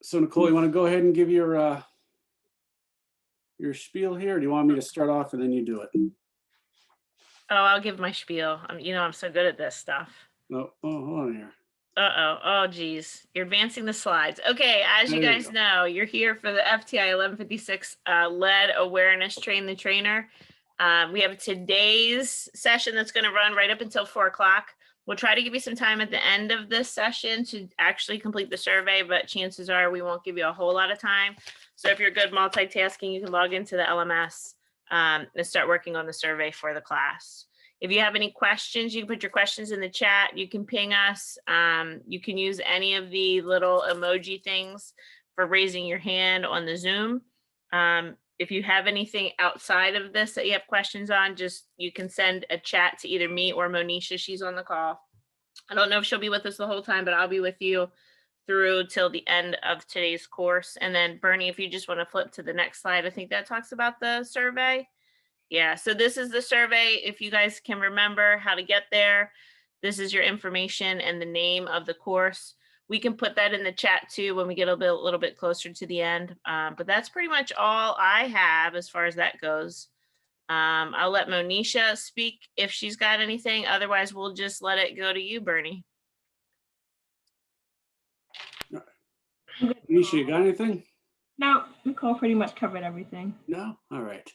So Nicole, you want to go ahead and give your spiel here? Or do you want me to start off and then you do it? Oh, I'll give my spiel. I'm so good at this stuff. Oh, hold on here. Oh, geez. You're advancing the slides. Okay, as you guys know, you're here for the FTI 1156 lead awareness train the trainer. We have today's session that's going to run right up until 4 o'clock. We'll try to give you some time at the end of this session to actually complete the survey, but chances are we won't give you a whole lot of time. So if you're good multitasking, you can log into the LMS and start working on the survey for the class. If you have any questions, you can put your questions in the chat. You can ping us. You can use any of the little emoji things for raising your hand on the Zoom. If you have anything outside of this that you have questions on, you can send a chat to either me or Monisha. She's on the call. I don't know if she'll be with us the whole time, but I'll be with you through till the end of today's course. And then Bernie, if you just want to flip to the next slide, I think that talks about the survey. Yeah, so this is the survey. If you guys can remember how to get there, this is your information and the name of the course. We can put that in the chat too when we get a little bit closer to the end. But that's pretty much all I have as far as that goes. I'll let Monisha speak if she's got anything. Otherwise, we'll just let it go to you, Bernie. Monisha, you got anything? No, Nicole pretty much covered everything. No? All right.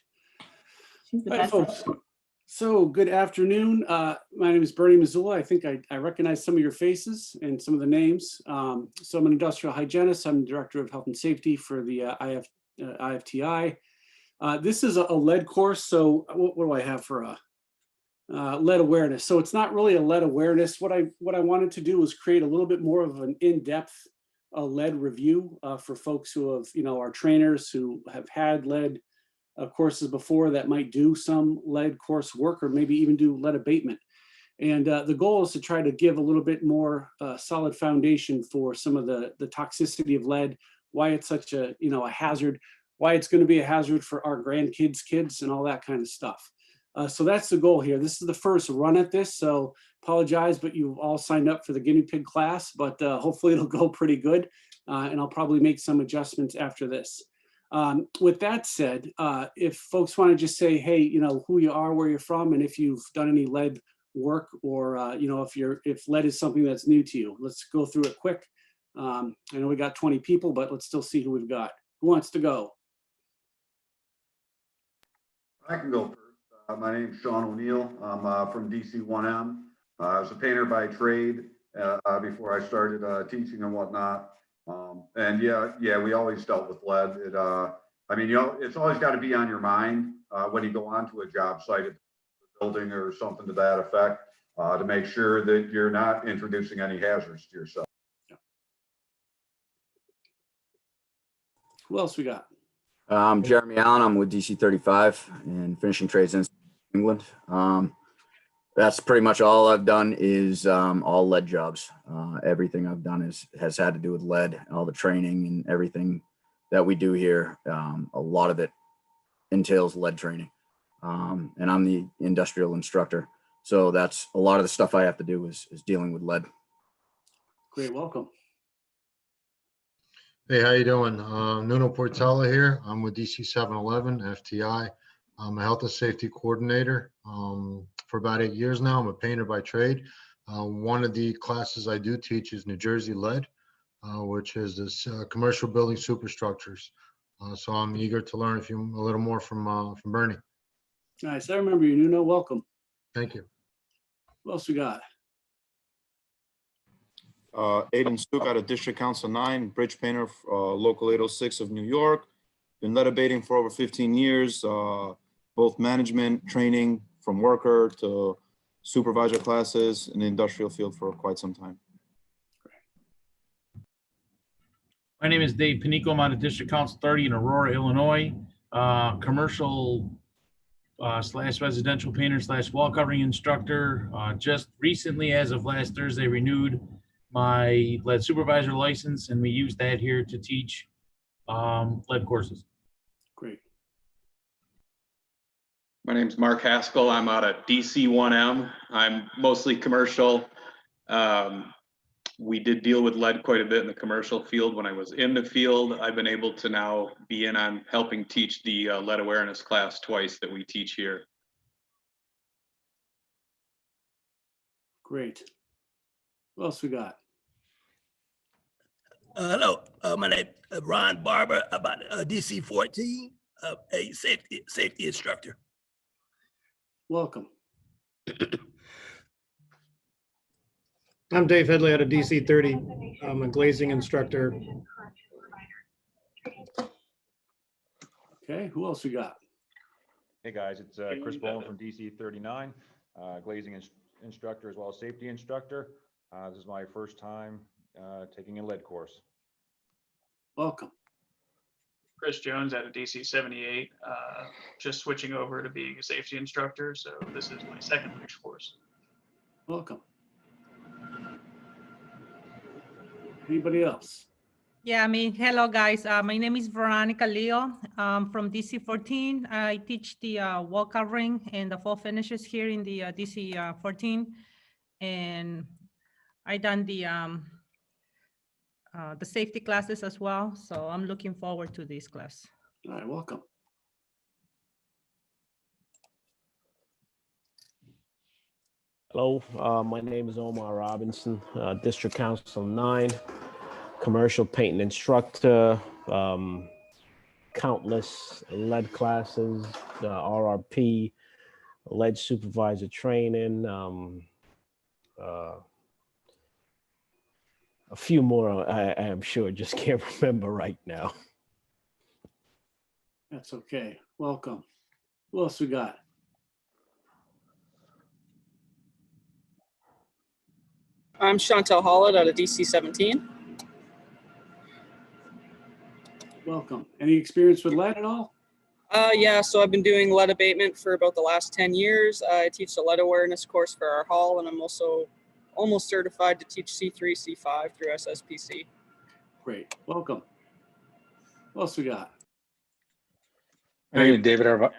She's the All right, best. folks. So good afternoon. My name is Bernie Missoula. I think I recognize some of your faces and some of the names. So I'm an industrial hygienist. I'm the director of health and safety for the IFTI. This is a lead course. So what do I have for lead awareness? So it's not really a lead awareness. What I wanted to do was create a little bit more of an in-depth lead review for folks who have, our trainers who have had lead courses before that might do some lead course work or maybe even do lead abatement. And the goal is to try to give a little bit more solid foundation for some of the toxicity of lead, why it's such a hazard, why it's going to be a hazard for our grandkids, kids, and all that kind of stuff. So that's the goal here. This is the first run at this, so apologize, but you've all signed up for the guinea pig class, but hopefully it'll go pretty good, and I'll probably make some adjustments after this. With that said, if folks want to just say, hey, who you are, where you're from, and if you've done any lead work or, if lead is something that's new to you, let's go through it quick. I know we got 20 people, but let's still see who we've got. Who wants to go? I can go first. My name's Sean O'Neill. I'm from DC1M. I was a painter by trade before I started teaching and whatnot. And yeah, we always dealt with lead. It's always got to be on your mind when you go onto a job site, a building or something to that effect, to make sure that you're not introducing any hazards to yourself. Yeah. Who else we got? I'm Jeremy Allen. I'm with DC 35 in Finishing Trades in England. That's pretty much all I've done is all lead jobs. Everything I've done has had to do with lead, all the training and everything that we do here. A lot of it entails lead training. And I'm the industrial instructor. So that's a lot of the stuff I have to do is dealing with lead. Great, welcome. Hey, how you doing? Nuno Portela here. I'm with DC 711 FTI. I'm a health and safety coordinator for about 8 years now. I'm a painter by trade. One of the classes I do teach is New Jersey Lead, which is this commercial building superstructures. So I'm eager to learn a little more from Bernie. Nice, I remember you, Nuno. Welcome. Thank you. What else we got? Aiden Stuk out of District Council 9, bridge painter, local 806 of New York. Been lead abating for over 15 years, both management, training from worker to supervisor classes in the industrial field for quite some time. My name is Dave Panico. I'm out of District Council 30 in Aurora, Illinois. Commercial slash residential painter slash wall covering instructor. Just recently, as of last Thursday, renewed my lead supervisor license, and we use that here to teach lead courses. Great. My name's Mark Haskell. I'm out of DC1M. I'm mostly commercial. We did deal with lead quite a bit in the commercial field. When I was in the field, I've been able to now be in on helping teach the lead awareness class twice that we teach here. Great. What else we got? Hello, my name is Ron Barber, about DC 14, a safety instructor. Welcome. I'm Dave Headley out of DC 30. I'm a glazing instructor. Okay, who else we got? Hey guys, it's Chris Bowen from DC 39, glazing instructor as well as safety instructor. This is my first time taking a lead course. Welcome. Chris Jones out of DC 78, just switching over to being a safety instructor. So this is my second Bluish course. Welcome. Anybody else? Yeah, hello guys. My name is Veronica Leo from DC 14. I teach the wall covering and the fall finishes here in the DC 14. And I done the safety classes as well. So I'm looking forward to this class. All right, welcome. Hello, my name is Omar Robinson, District Council 9, commercial painting instructor, countless lead classes, RRP, lead supervisor training, a few more I am sure, just can't remember right now. That's okay. Welcome. Who else we got? I'm Chantel Hollett out of DC 17. Welcome. Any experience with lead at all? Yeah, so I've been doing lead abatement for about the last 10 years. I teach the lead awareness course for our hall, and I'm also almost certified to teach C3, C5 through SSPC. Great. Welcome. What else we got? My name is David Go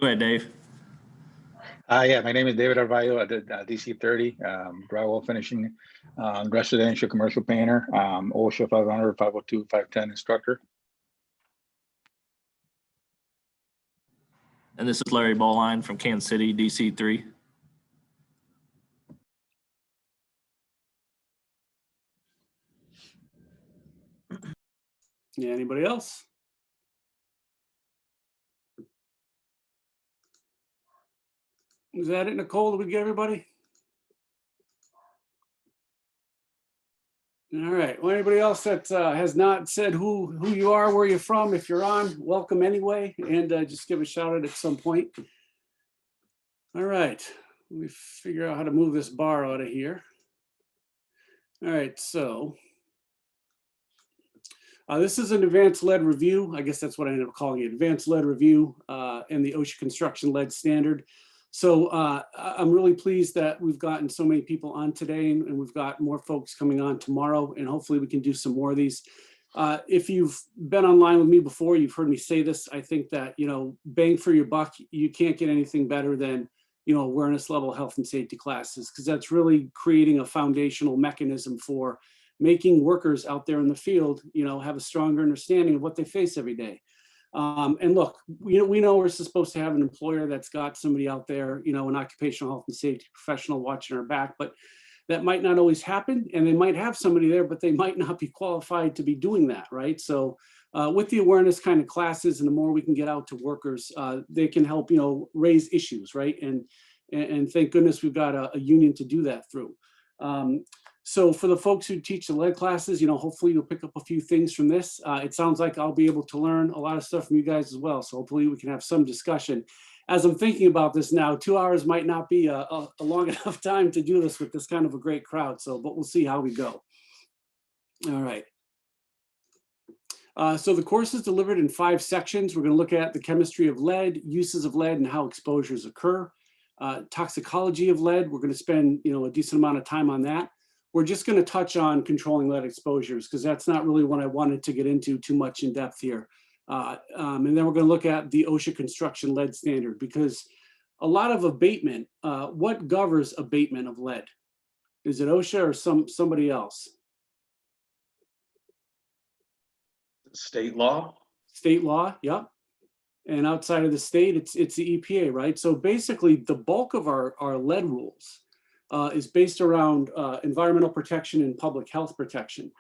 ahead, Dave. Yeah, my name is David Arvayo at DC 30, drywall finishing, residential commercial painter, OSHA 500, 502, 510 instructor. And this is Larry Ballline from Kansas City, DC 3. Yeah, anybody else? Is that it, Nicole? Did we get everybody? All right. Well, anybody else that has not said who you are, where you're from, if you're on, welcome anyway, and just give a shout out at some point. All right. Let me figure out how to move this bar out of here. All right. So this is an advanced lead review. I guess that's what I ended up calling it, advanced lead review and the OSHA construction lead standard. So I'm really pleased that we've gotten so many people on today, and we've got more folks coming on tomorrow, and hopefully we can do some more of these. If you've been online with me before, you've heard me say this. I think that, bang for your buck, you can't get anything better than, awareness level health and safety classes, because that's really creating a foundational mechanism for making workers out there in the field, have a stronger understanding of what they face every day. And look, we know we're supposed to have an employer that's got somebody out there, an occupational health and safety professional watching our back, but that might not always happen. And they might have somebody there, but they might not be qualified to be doing that, right? So with the awareness kind of classes, and the more we can get out to workers, they can help, raise issues, right? And thank goodness we've got a union to do that through. So for the folks who teach the lead classes, hopefully you'll pick up a few things from this. It sounds like I'll be able to learn a lot of stuff from you guys as well. So hopefully we can have some discussion. As I'm thinking about this now, 2 hours might not be a long enough time to do this with this kind of a great crowd. So, but we'll see how we go. All right. So the course is delivered in 5 sections. We're going to look at the chemistry of lead, uses of lead, and how exposures occur. Toxicology of lead. We're going to spend, a decent amount of time on that. We're just going to touch on controlling lead exposures, because that's not really what I wanted to get into too much in depth here. And then we're going to look at the OSHA construction lead standard, because a lot of abatement, what governs abatement of lead? Is it OSHA or somebody else? State law? State law, yep. And outside of the state, it's the EPA, right? So basically, the bulk of our lead rules is based around environmental protection and public health protection,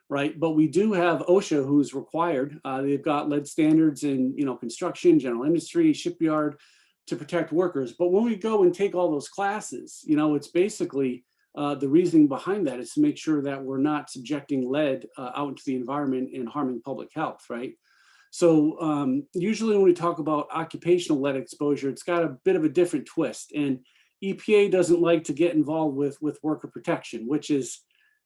right? But we do have OSHA, who's required. They've got lead standards in construction, general industry, shipyard to protect workers. But when we go and take all those classes, it's basically the reasoning behind that is to make sure that we're not subjecting lead out into the environment and harming public health, right? So usually when we talk about occupational lead exposure, it's got a bit of a different twist. And EPA doesn't like to get involved with worker protection, which is,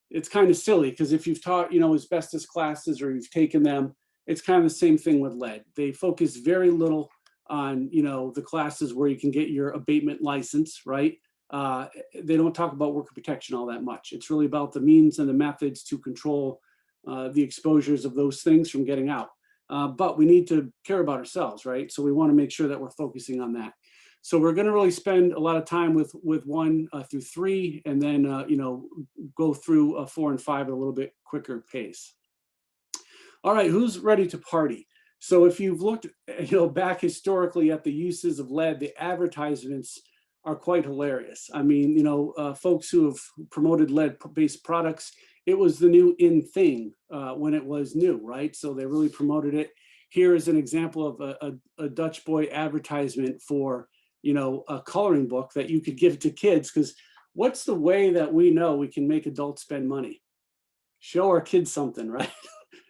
it's kind of silly because if you've taught, asbestos classes or you've taken them, it's kind of the same thing with lead. They focus very little on, the classes where you can get your abatement license, right? They don't talk about worker protection all that much. It's really about the means and the methods to control the exposures of those things from getting out. But we need to care about ourselves, right? So we want to make sure that we're focusing on that. So we're going to really spend a lot of time with 1 through 3, and then go through 4 and 5 at a little bit quicker pace. All right, who's ready to party? So if you've looked, back historically at the uses of lead, the advertisements are quite hilarious. I mean, folks who have promoted lead-based products, it was the new in thing when it was new, right? So they really promoted it. Here is an example of a Dutch boy advertisement for, a coloring book that you could give to kids, because what's the way that we know we can make adults spend money? Show our kids something, right?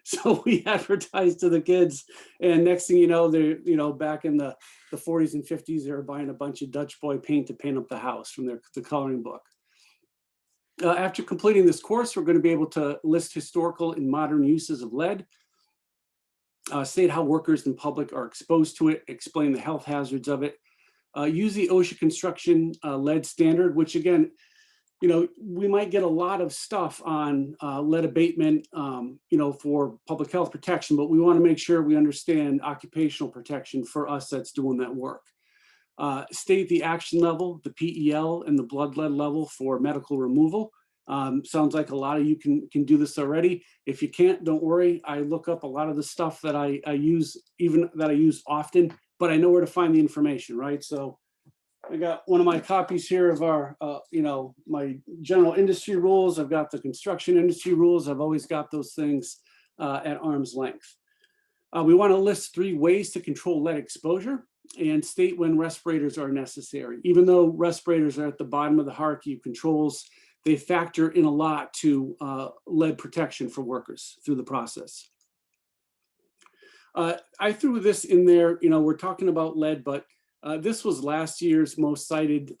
So we advertise to the kids, and next thing you know, they're, back in the 40s and 50s, they were buying a bunch of Dutch boy paint to paint up the house from the coloring book. After completing this course, we're going to be able to list historical and modern uses of lead, state how workers and public are exposed to it, explain the health hazards of it, use the OSHA construction lead standard, which again, we might get a lot of stuff on lead abatement, for public health protection, but we want to make sure we understand occupational protection for us that's doing that work. State the action level, the PEL, and the blood lead level for medical removal. Sounds like a lot of you can do this already. If you can't, don't worry. I look up a lot of the stuff that I use, even that I use often, but I know where to find the information, right? So I got one of my copies here of our, my general industry rules. I've got the construction industry rules. I've always got those things at arm's length. We want to list 3 ways to control lead exposure and state when respirators are necessary. Even though respirators are at the bottom of the hierarchy of controls, they factor in a lot to lead protection for workers through the process. I threw this in there, we're talking about lead, but this was last year's most cited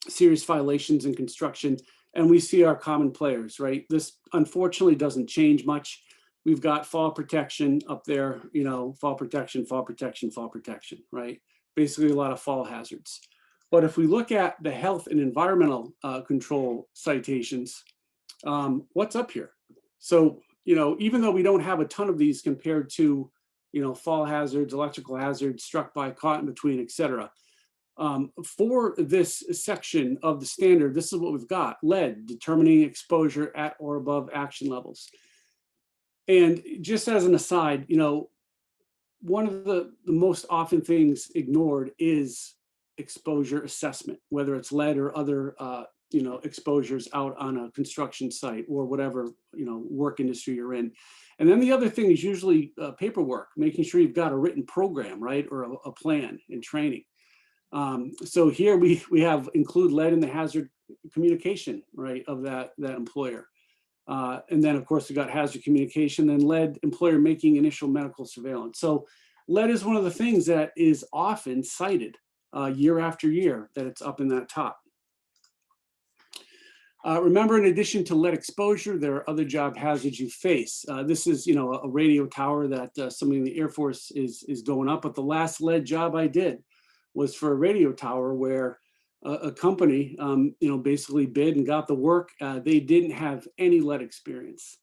serious violations in construction, and we see our common players, right? This unfortunately doesn't change much. We've got fall protection up there, fall protection, fall protection, fall protection, right? Basically a lot of fall hazards. But if we look at the health and environmental control citations, what's up here? So, even though we don't have a ton of these compared to, fall hazards, electrical hazards, struck by, caught in between, et cetera. For this section of the standard, this is what we've got: lead, determining exposure at or above action levels. And just as an aside, one of the most often things ignored is exposure assessment, whether it's lead or other, exposures out on a construction site or whatever, work industry you're in. And then the other thing is usually paperwork, making sure you've got a written program, right, or a plan and training. So here we have include lead in the hazard communication, right, of that employer. And then of course we got hazard communication, then lead employer making initial medical surveillance. So lead is one of the things that is often cited year after year, that it's up in that top. Remember, in addition to lead exposure, there are other job hazards you face. This is, a radio tower that somebody in the Air Force is going up. But the last lead job I did was for a radio tower where a company, basically bid and got the work. They didn't have any lead experience,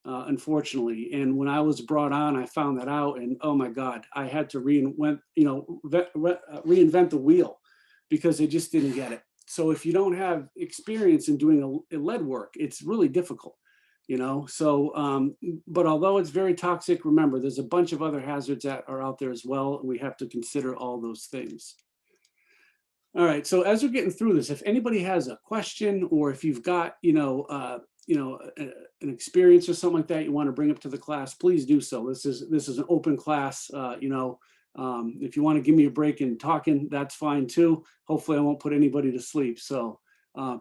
unfortunately. And when I was brought on, I found that out, and oh my God, I had to reinvent the wheel because they just didn't get it. So if you don't have experience in doing a lead work, it's really difficult, you know? So, but although it's very toxic, remember, there's a bunch of other hazards that are out there as well. And we have to consider all those things. All right, so as we're getting through this, if anybody has a question or if you've got, an experience or something like that you want to bring up to the class, please do so. This is an open class. If you want to give me a break in talking, that's fine too. Hopefully I won't put anybody to sleep. So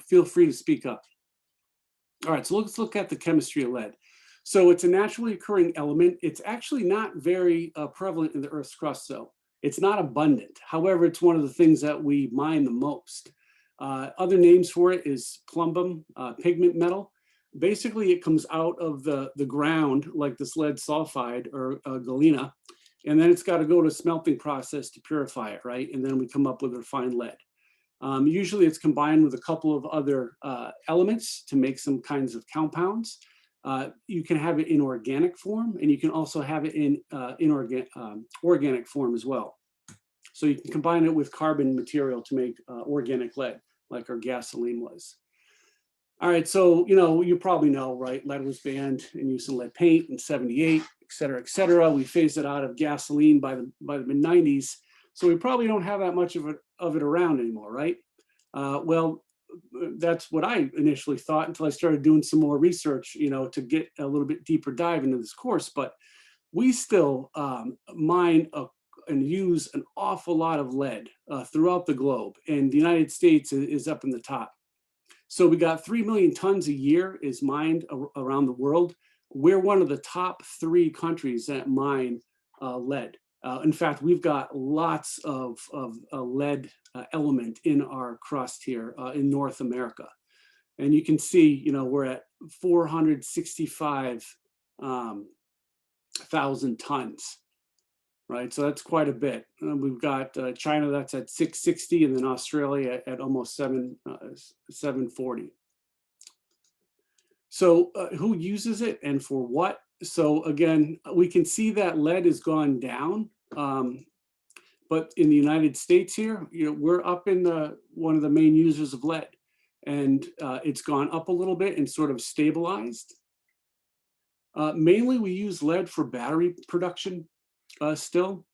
feel free to speak up. All right, so let's look at the chemistry of lead. So it's a naturally occurring element. It's actually not very prevalent in the Earth's crust though. It's not abundant. However, it's one of the things that we mine the most. Other names for it is plumbum, pigment metal. Basically, it comes out of the ground like this lead sulfide or galena, and then it's got to go to a smelting process to purify it, right? And then we come up with refined lead. Usually it's combined with a couple of other elements to make some kinds of compounds. You can have it in organic form, and you can also have it in organic form as well. So you can combine it with carbon material to make organic lead, like our gasoline was. All right, so you probably know, right? Lead was banned in use in lead paint in '78, et cetera, et cetera. We phased it out of gasoline by the mid-90s, so we probably don't have that much of it around anymore, right? Well, that's what I initially thought until I started doing some more research, to get a little bit deeper dive into this course. But we still mine and use an awful lot of lead throughout the globe, and the United States is up in the top. So we got 3 million tons a year is mined around the world. We're one of the top 3 countries that mine lead. In fact, we've got lots of lead element in our crust here in North America. And you can see, we're at 465,000 tons, right? So that's quite a bit. We've got China that's at 660, and then Australia at almost 740. So who uses it and for what? So again, we can see that lead has gone down, but in the United States here, we're up in one of the main users of lead, and it's gone up a little bit and sort of stabilized. Mainly we use lead for battery production still,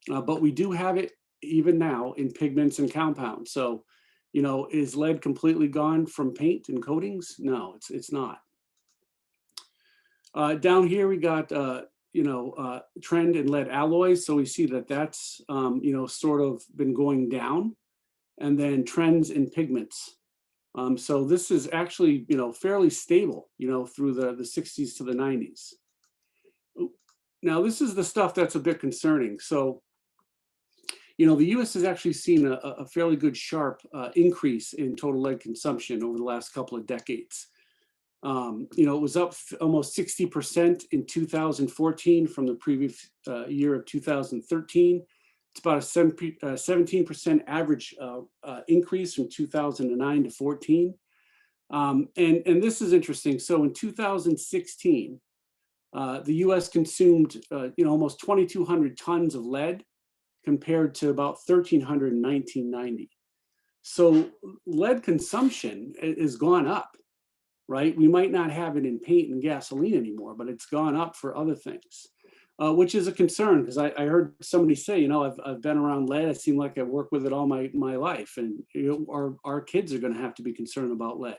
but we do have it even now in pigments and compounds. So, is lead completely gone from paint and coatings? No, it's not. Down here we got trend in lead alloys. So we see that that's sort of been going down, and then trends in pigments. So this is actually fairly stable through the 60s to the 90s. Now this is the stuff that's a bit concerning. So the US has actually seen a fairly good sharp increase in total lead consumption over the last couple of decades. It was up almost 60% in 2014 from the previous year of 2013. It's about a 17% average increase from 2009 to 14. And this is interesting. So in 2016, the US consumed almost 2,200 tons of lead compared to about 1,300 in 1990. So lead consumption has gone up. Right? We might not have it in paint and gasoline anymore, but it's gone up for other things, which is a concern because I heard somebody say, I've been around lead. I seem like I've worked with it all my life, and our kids are going to have to be concerned about lead.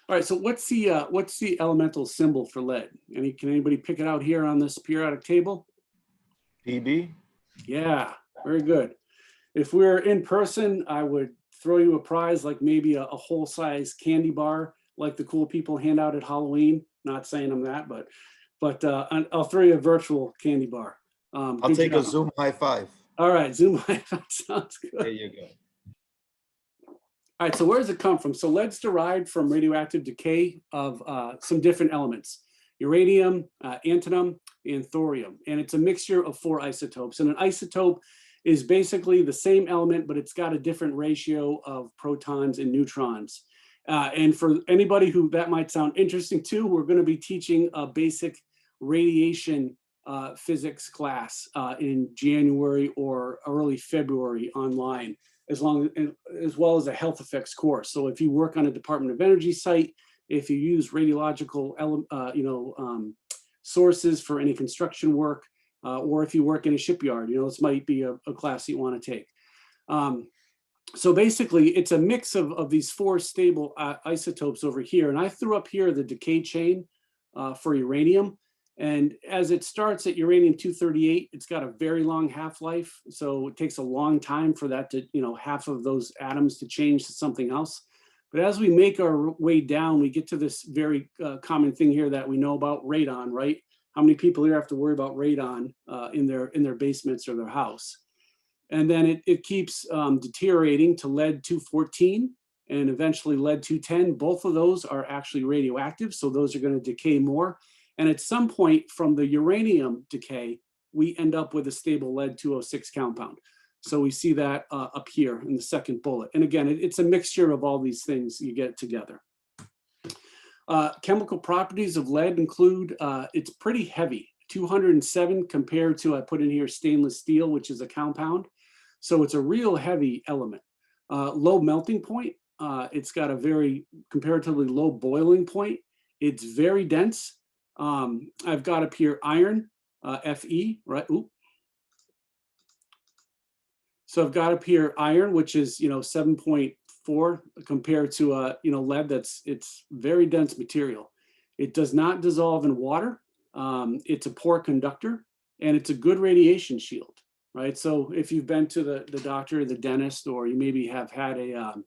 All right, so what's the elemental symbol for lead? Can anybody pick it out here on this periodic table? Pb. Yeah, very good. If we were in person, I would throw you a prize, like maybe a whole size candy bar, like the cool people hand out at Halloween. Not saying I'm that, but I'll throw you a virtual candy bar. I'll take a Zoom high five. All right, Zoom high five sounds good. There you go. All right, so where does it come from? So lead's derived from radioactive decay of some different elements: uranium, actinium, and thorium. And it's a mixture of 4 isotopes. And an isotope is basically the same element, but it's got a different ratio of protons and neutrons. And for anybody who that might sound interesting to, we're going to be teaching a basic radiation physics class in January or early February online, as well as a health effects course. So if you work on a Department of Energy site, if you use radiological sources for any construction work, or if you work in a shipyard, this might be a class you want to take. So basically, it's a mix of these 4 stable isotopes over here. And I threw up here the decay chain for uranium. And as it starts at uranium-238, it's got a very long half-life. So it takes a long time for that to, half of those atoms to change to something else. But as we make our way down, we get to this very common thing here that we know about, radon, right? How many people here have to worry about radon in their basements or their house? And then it keeps deteriorating to lead-214 and eventually lead-210. Both of those are actually radioactive, so those are going to decay more. And at some point from the uranium decay, we end up with a stable lead-206 compound. So we see that up here in the second bullet. And again, it's a mixture of all these things you get together. Chemical properties of lead include, it's pretty heavy, 207 compared to, I put in here stainless steel, which is a compound. So it's a real heavy element. Low melting point, it's got a very comparatively low boiling point. It's very dense. I've got up here iron, Fe, right? Ooh. So I've got up here iron, which is 7.4 compared to lead. It's very dense material. It does not dissolve in water. It's a poor conductor, and it's a good radiation shield, right? So if you've been to the doctor, the dentist, or you maybe have had an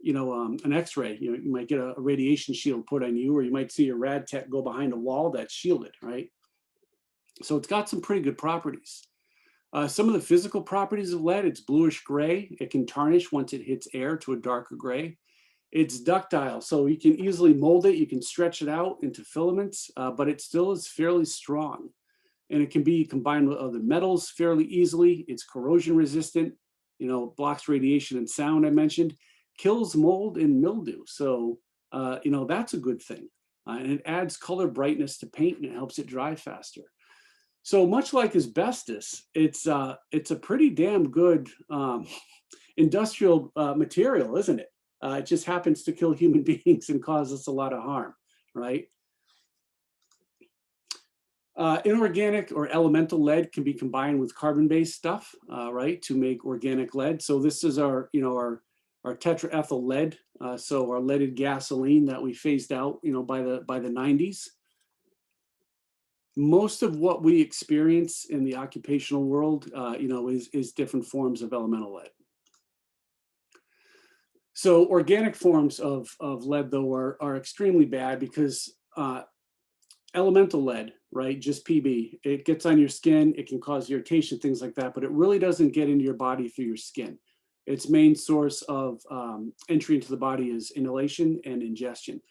X-ray, you might get a radiation shield put on you, or you might see your rad tech go behind a wall that's shielded, right? So it's got some pretty good properties. Some of the physical properties of lead, it's bluish gray. It can tarnish once it hits air to a darker gray. It's ductile, so you can easily mold it. You can stretch it out into filaments, but it still is fairly strong. And it can be combined with other metals fairly easily. It's corrosion resistant, blocks radiation and sound I mentioned, kills mold and mildew. So, that's a good thing. And it adds color brightness to paint and it helps it dry faster. So much like asbestos, it's a pretty damn good industrial material, isn't it? It just happens to kill human beings and cause us a lot of harm, right? Inorganic or elemental lead can be combined with carbon-based stuff, right, to make organic lead. So this is our tetraethyl lead, so our leaded gasoline that we phased out, by the 90s. Most of what we experience in the occupational world, is different forms of elemental lead. So organic forms of lead, though, are extremely bad because elemental lead, right, just Pb, it gets on your skin, it can cause irritation, things like that, but it really doesn't get into your body through your skin. Its main source of entry into the body is inhalation and ingestion.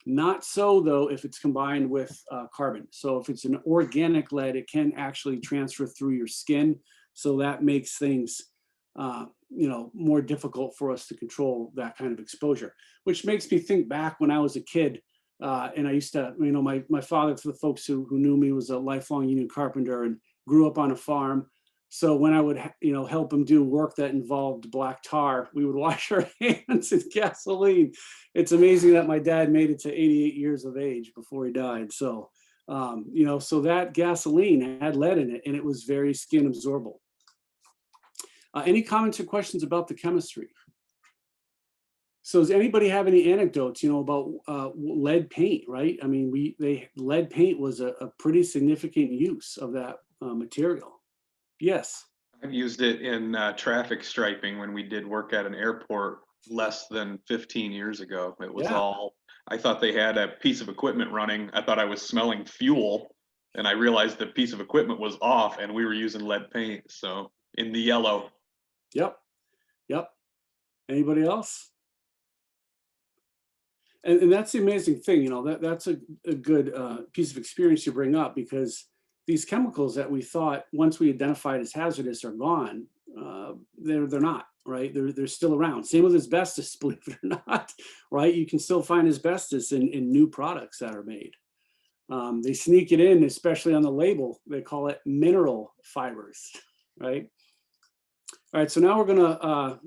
Not so, though, if it's combined with carbon. So if it's an organic lead, it can actually transfer through your skin. So that makes things, more difficult for us to control that kind of exposure, which makes me think back when I was a kid. And I used to, my father, for the folks who knew me, was a lifelong union carpenter and grew up on a farm. So when I would, help him do work that involved black tar, we would wash our hands in gasoline. It's amazing that my dad made it to 88 years of age before he died. So, so that gasoline had lead in it, and it was very skin absorbable. Any comments or questions about the chemistry? So does anybody have any anecdotes, about lead paint, right? I mean, lead paint was a pretty significant use of that material. Yes. I've used it in traffic striping when we did work at an airport less than 15 years ago. It was I thought they had a piece of equipment running. I thought I was smelling fuel, and I realized the piece of equipment was off and we were using lead paint. So in the yellow. Yep. Anybody else? And that's the amazing thing, that's a good piece of experience you bring up, because these chemicals that we thought once we identified as hazardous are gone, they're not, right? They're still around. Same with asbestos, believe it or not, right? You can still find asbestos in new products that are made. They sneak it in, especially on the label. They call it mineral fibers, right? All right, so now we're gonna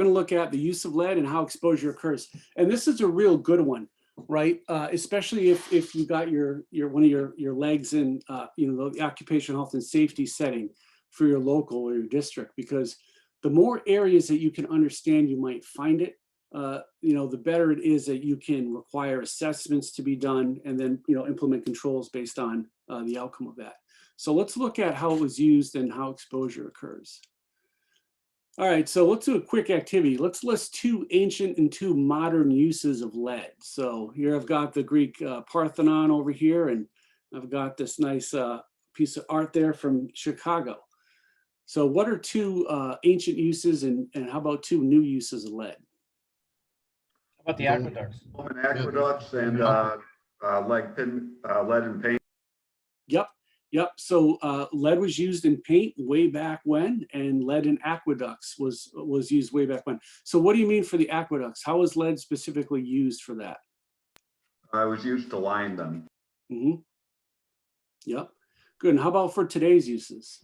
look at the use of lead and how exposure occurs. And this is a real good one, right? Especially if you got one of your legs in the occupational health and safety setting for your local or your district, because the more areas that you can understand, you might find it, the better it is that you can require assessments to be done and then, implement controls based on the outcome of that. So let's look at how it was used and how exposure occurs. All right, so let's do a quick activity. Let's list 2 ancient and 2 modern uses of lead. So here I've got the Greek Parthenon over here, and I've got this nice piece of art there from Chicago. So what are 2 ancient uses and how about 2 new uses of lead? How about the aqueducts? Roman aqueducts and lead and paint. Yep. So lead was used in paint way back when, and lead in aqueducts was used way back when. So what do you mean for the aqueducts? How was lead specifically used for that? I was used to line them. Mm-hmm. Yep. Good. And how about for today's uses?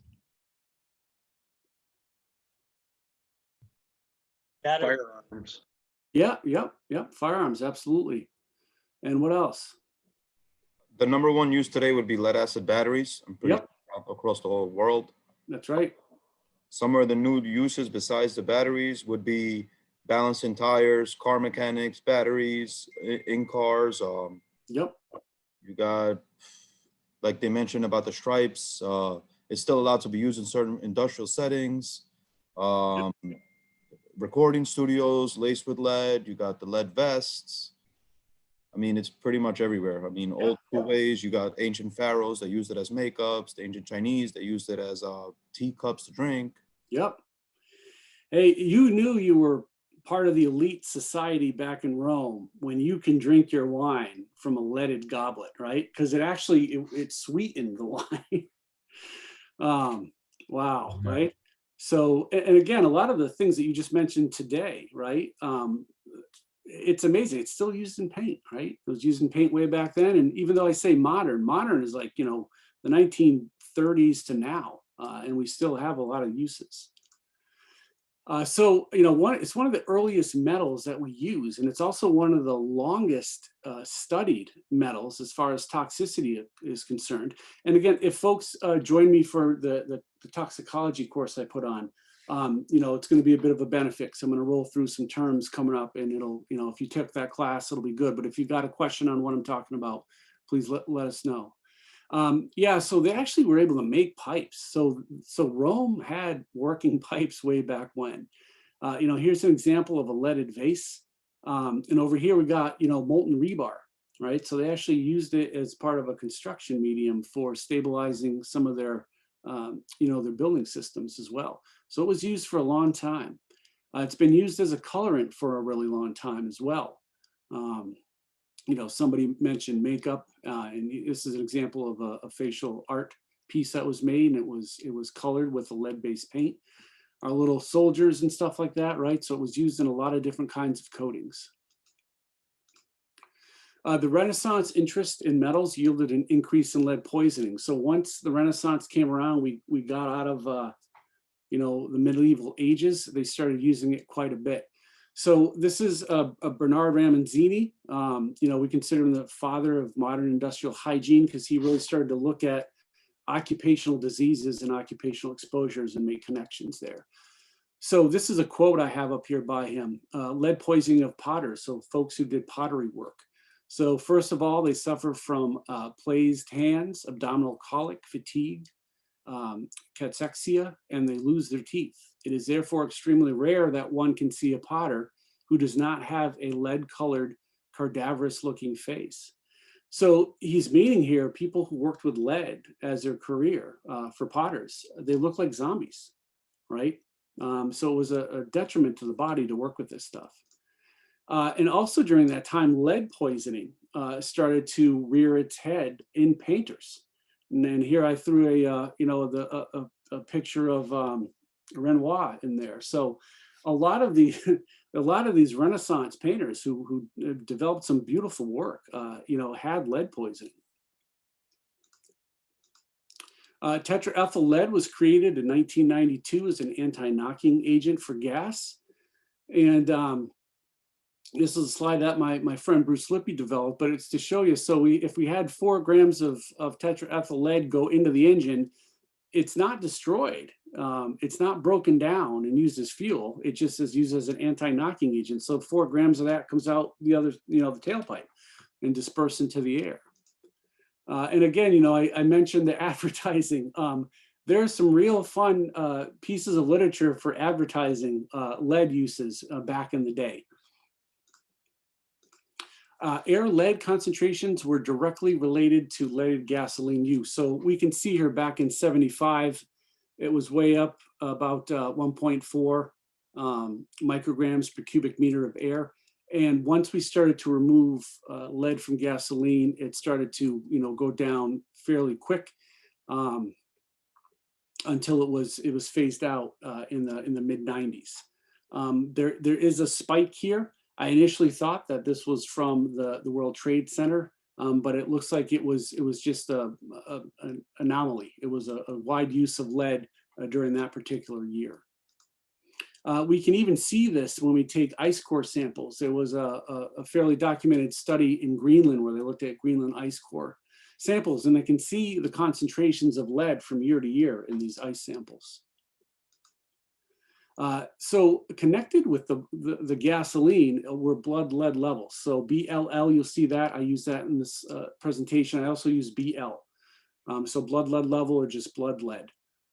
Firearms. Yeah. Firearms, absolutely. And what else? The number 1 use today would be lead acid batteries. I'm pretty sure across the whole world. That's right. Some of the new uses besides the batteries would be balancing tires, car mechanics, batteries in cars. Yep. You got, like they mentioned about the stripes, it's still allowed to be used in certain industrial settings. Recording studios laced with lead. You got the lead vests. I mean, it's pretty much everywhere. I mean, old ways, you got ancient pharaohs that used it as makeups, the ancient Chinese that used it as teacups to drink. Yep. Hey, you knew you were part of the elite society back in Rome when you can drink your wine from a leaded goblet, right? Because it sweetened the wine. Wow, right? So, and again, a lot of the things that you just mentioned today, right? It's amazing. It's still used in paint, right? It was used in paint way back then. And even though I say modern is like, the 1930s to now, and we still have a lot of uses. It's one of the earliest metals that we use, and it's also one of the longest studied metals as far as toxicity is concerned. And again, if folks join me for the toxicology course I put on, it's going to be a bit of a benefit. So I'm going to roll through some terms coming up, and it'll, if you took that class, it'll be good. But if you've got a question on what I'm talking about, please let us know. So they actually were able to make pipes. So Rome had working pipes way back when. Here's an example of a leaded vase. And over here we got, molten rebar, right? So they actually used it as part of a construction medium for stabilizing some of their building systems as well. So it was used for a long time. It's been used as a colorant for a really long time as well. Somebody mentioned makeup, and this is an example of a facial art piece that was made, and it was colored with a lead-based paint. Our little soldiers and stuff like that, right? So it was used in a lot of different kinds of coatings. The Renaissance interest in metals yielded an increase in lead poisoning. So once the Renaissance came around, we got out of the medieval ages. They started using it quite a bit. So this is a Bernard Ramanzini. We consider him the father of modern industrial hygiene because he really started to look at occupational diseases and occupational exposures and make connections there. So this is a quote I have up here by him: lead poisoning of potters, so folks who did pottery work. So first of all, they suffer from plaised hands, abdominal colic, fatigue, cachexia, and they lose their teeth. It is therefore extremely rare that one can see a potter who does not have a lead-colored, cadaverous-looking face. So he's meaning here people who worked with lead as their career for potters. They look like zombies, right? So it was a detriment to the body to work with this stuff. And also during that time, lead poisoning started to rear its head in painters. And then here I threw a picture of Renoir in there. So a lot of the a lot of these Renaissance painters who developed some beautiful work, you know, had lead poisoning. Tetraethyl lead was created in 1992 as an anti-knocking agent for gas. And this is a slide that my friend Bruce Lippy developed, but it's to show you. So if we had 4 grams of tetraethyl lead go into the engine, it's not destroyed. It's not broken down and used as fuel. It just is used as an anti-knocking agent. So 4 grams of that comes out the other, you know, the tailpipe and dispersed into the air. And again, you know, I mentioned the advertising. There's some real fun pieces of literature for advertising lead uses back in the day. Air lead concentrations were directly related to leaded gasoline use. So we can see here back in 75, it was way up about 1.4 micrograms per cubic meter of air. And once we started to remove lead from gasoline, it started to, you know, go down fairly quick until it was phased out in the mid 90s. There is a spike here. I initially thought that this was from the World Trade Center, but it looks like it was just an anomaly. It was a wide use of lead during that particular year. We can even see this when we take ice core samples. There was a fairly documented study in Greenland where they looked at Greenland ice core samples, and they can see the concentrations of lead from year to year in these ice samples. So connected with the gasoline were blood lead levels. So BLL, you'll see that. I use that in this presentation. I also use BL. So blood lead level or just blood lead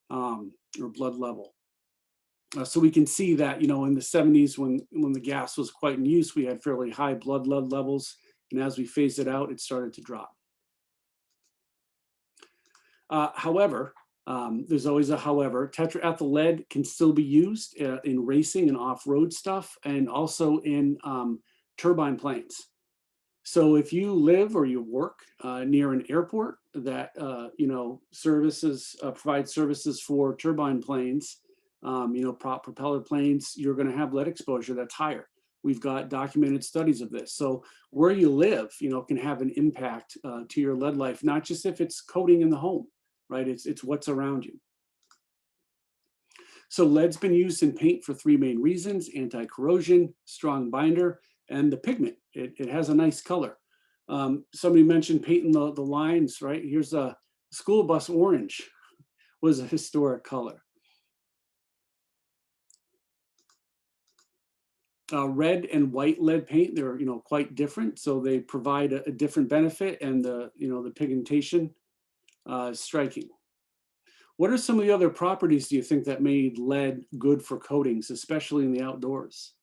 or blood level. So we can see that, you know, in the 70s when the gas was quite in use, we had fairly high blood lead levels. And as we phased it out, it started to drop. However, there's always a however, tetraethyl lead can still be used in racing and off-road stuff and also in turbine planes. So if you live or you work near an airport that, you know, provides services for turbine planes, you know, prop propeller planes, you're going to have lead exposure that's higher. We've got documented studies of this. So where you live, you know, can have an impact to your lead life, not just if it's coating in the home, right? It's what's around you. So lead's been used in paint for 3 main reasons: anti-corrosion, strong binder, and the pigment. It has a nice color. Somebody mentioned painting the lines, right? Here's a school bus orange was a historic color. Red and white lead paint, they're, you know, quite different. So they provide a different benefit, and the, you know, the pigmentation is striking. What are some of the other properties do you think that made lead good for coatings, especially in the outdoors?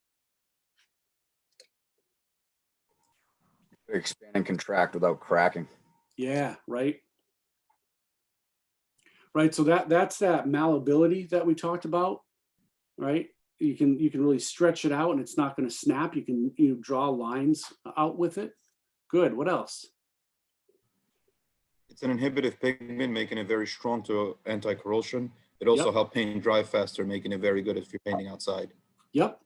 Expand and contract without cracking. Yeah, right. Right, so that's that malleability that we talked about, right? You can really stretch it out and it's not going to snap. You can, you know, draw lines out with it. Good. What else? It's an inhibitive pigment, making it very strong to anti-corrosion. It also Yep. helps paint dry faster, making it very good if you're painting outside. Yep.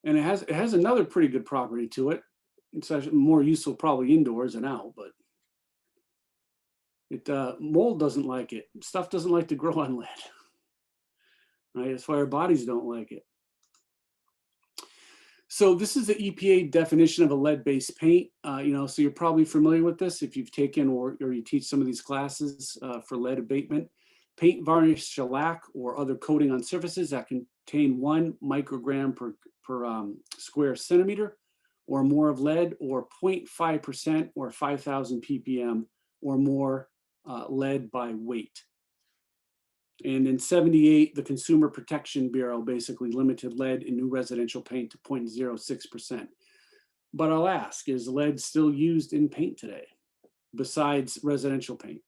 And it has another pretty good property to it. It's actually more useful probably indoors than out, but it mold doesn't like it. Stuff doesn't like to grow on lead. Right? That's why our bodies don't like it. So this is the EPA definition of a lead-based paint. You know, so you're probably familiar with this if you've taken or you teach some of these classes for lead abatement. Paint, varnish, shellac, or other coating on surfaces that contain 1 microgram per square centimeter or more of lead, or 0.5% or 5,000 ppm or more lead by weight. And in 78, the Consumer Protection Bureau basically limited lead in new residential paint to 0.06%. But I'll ask, is lead still used in paint today besides residential paint?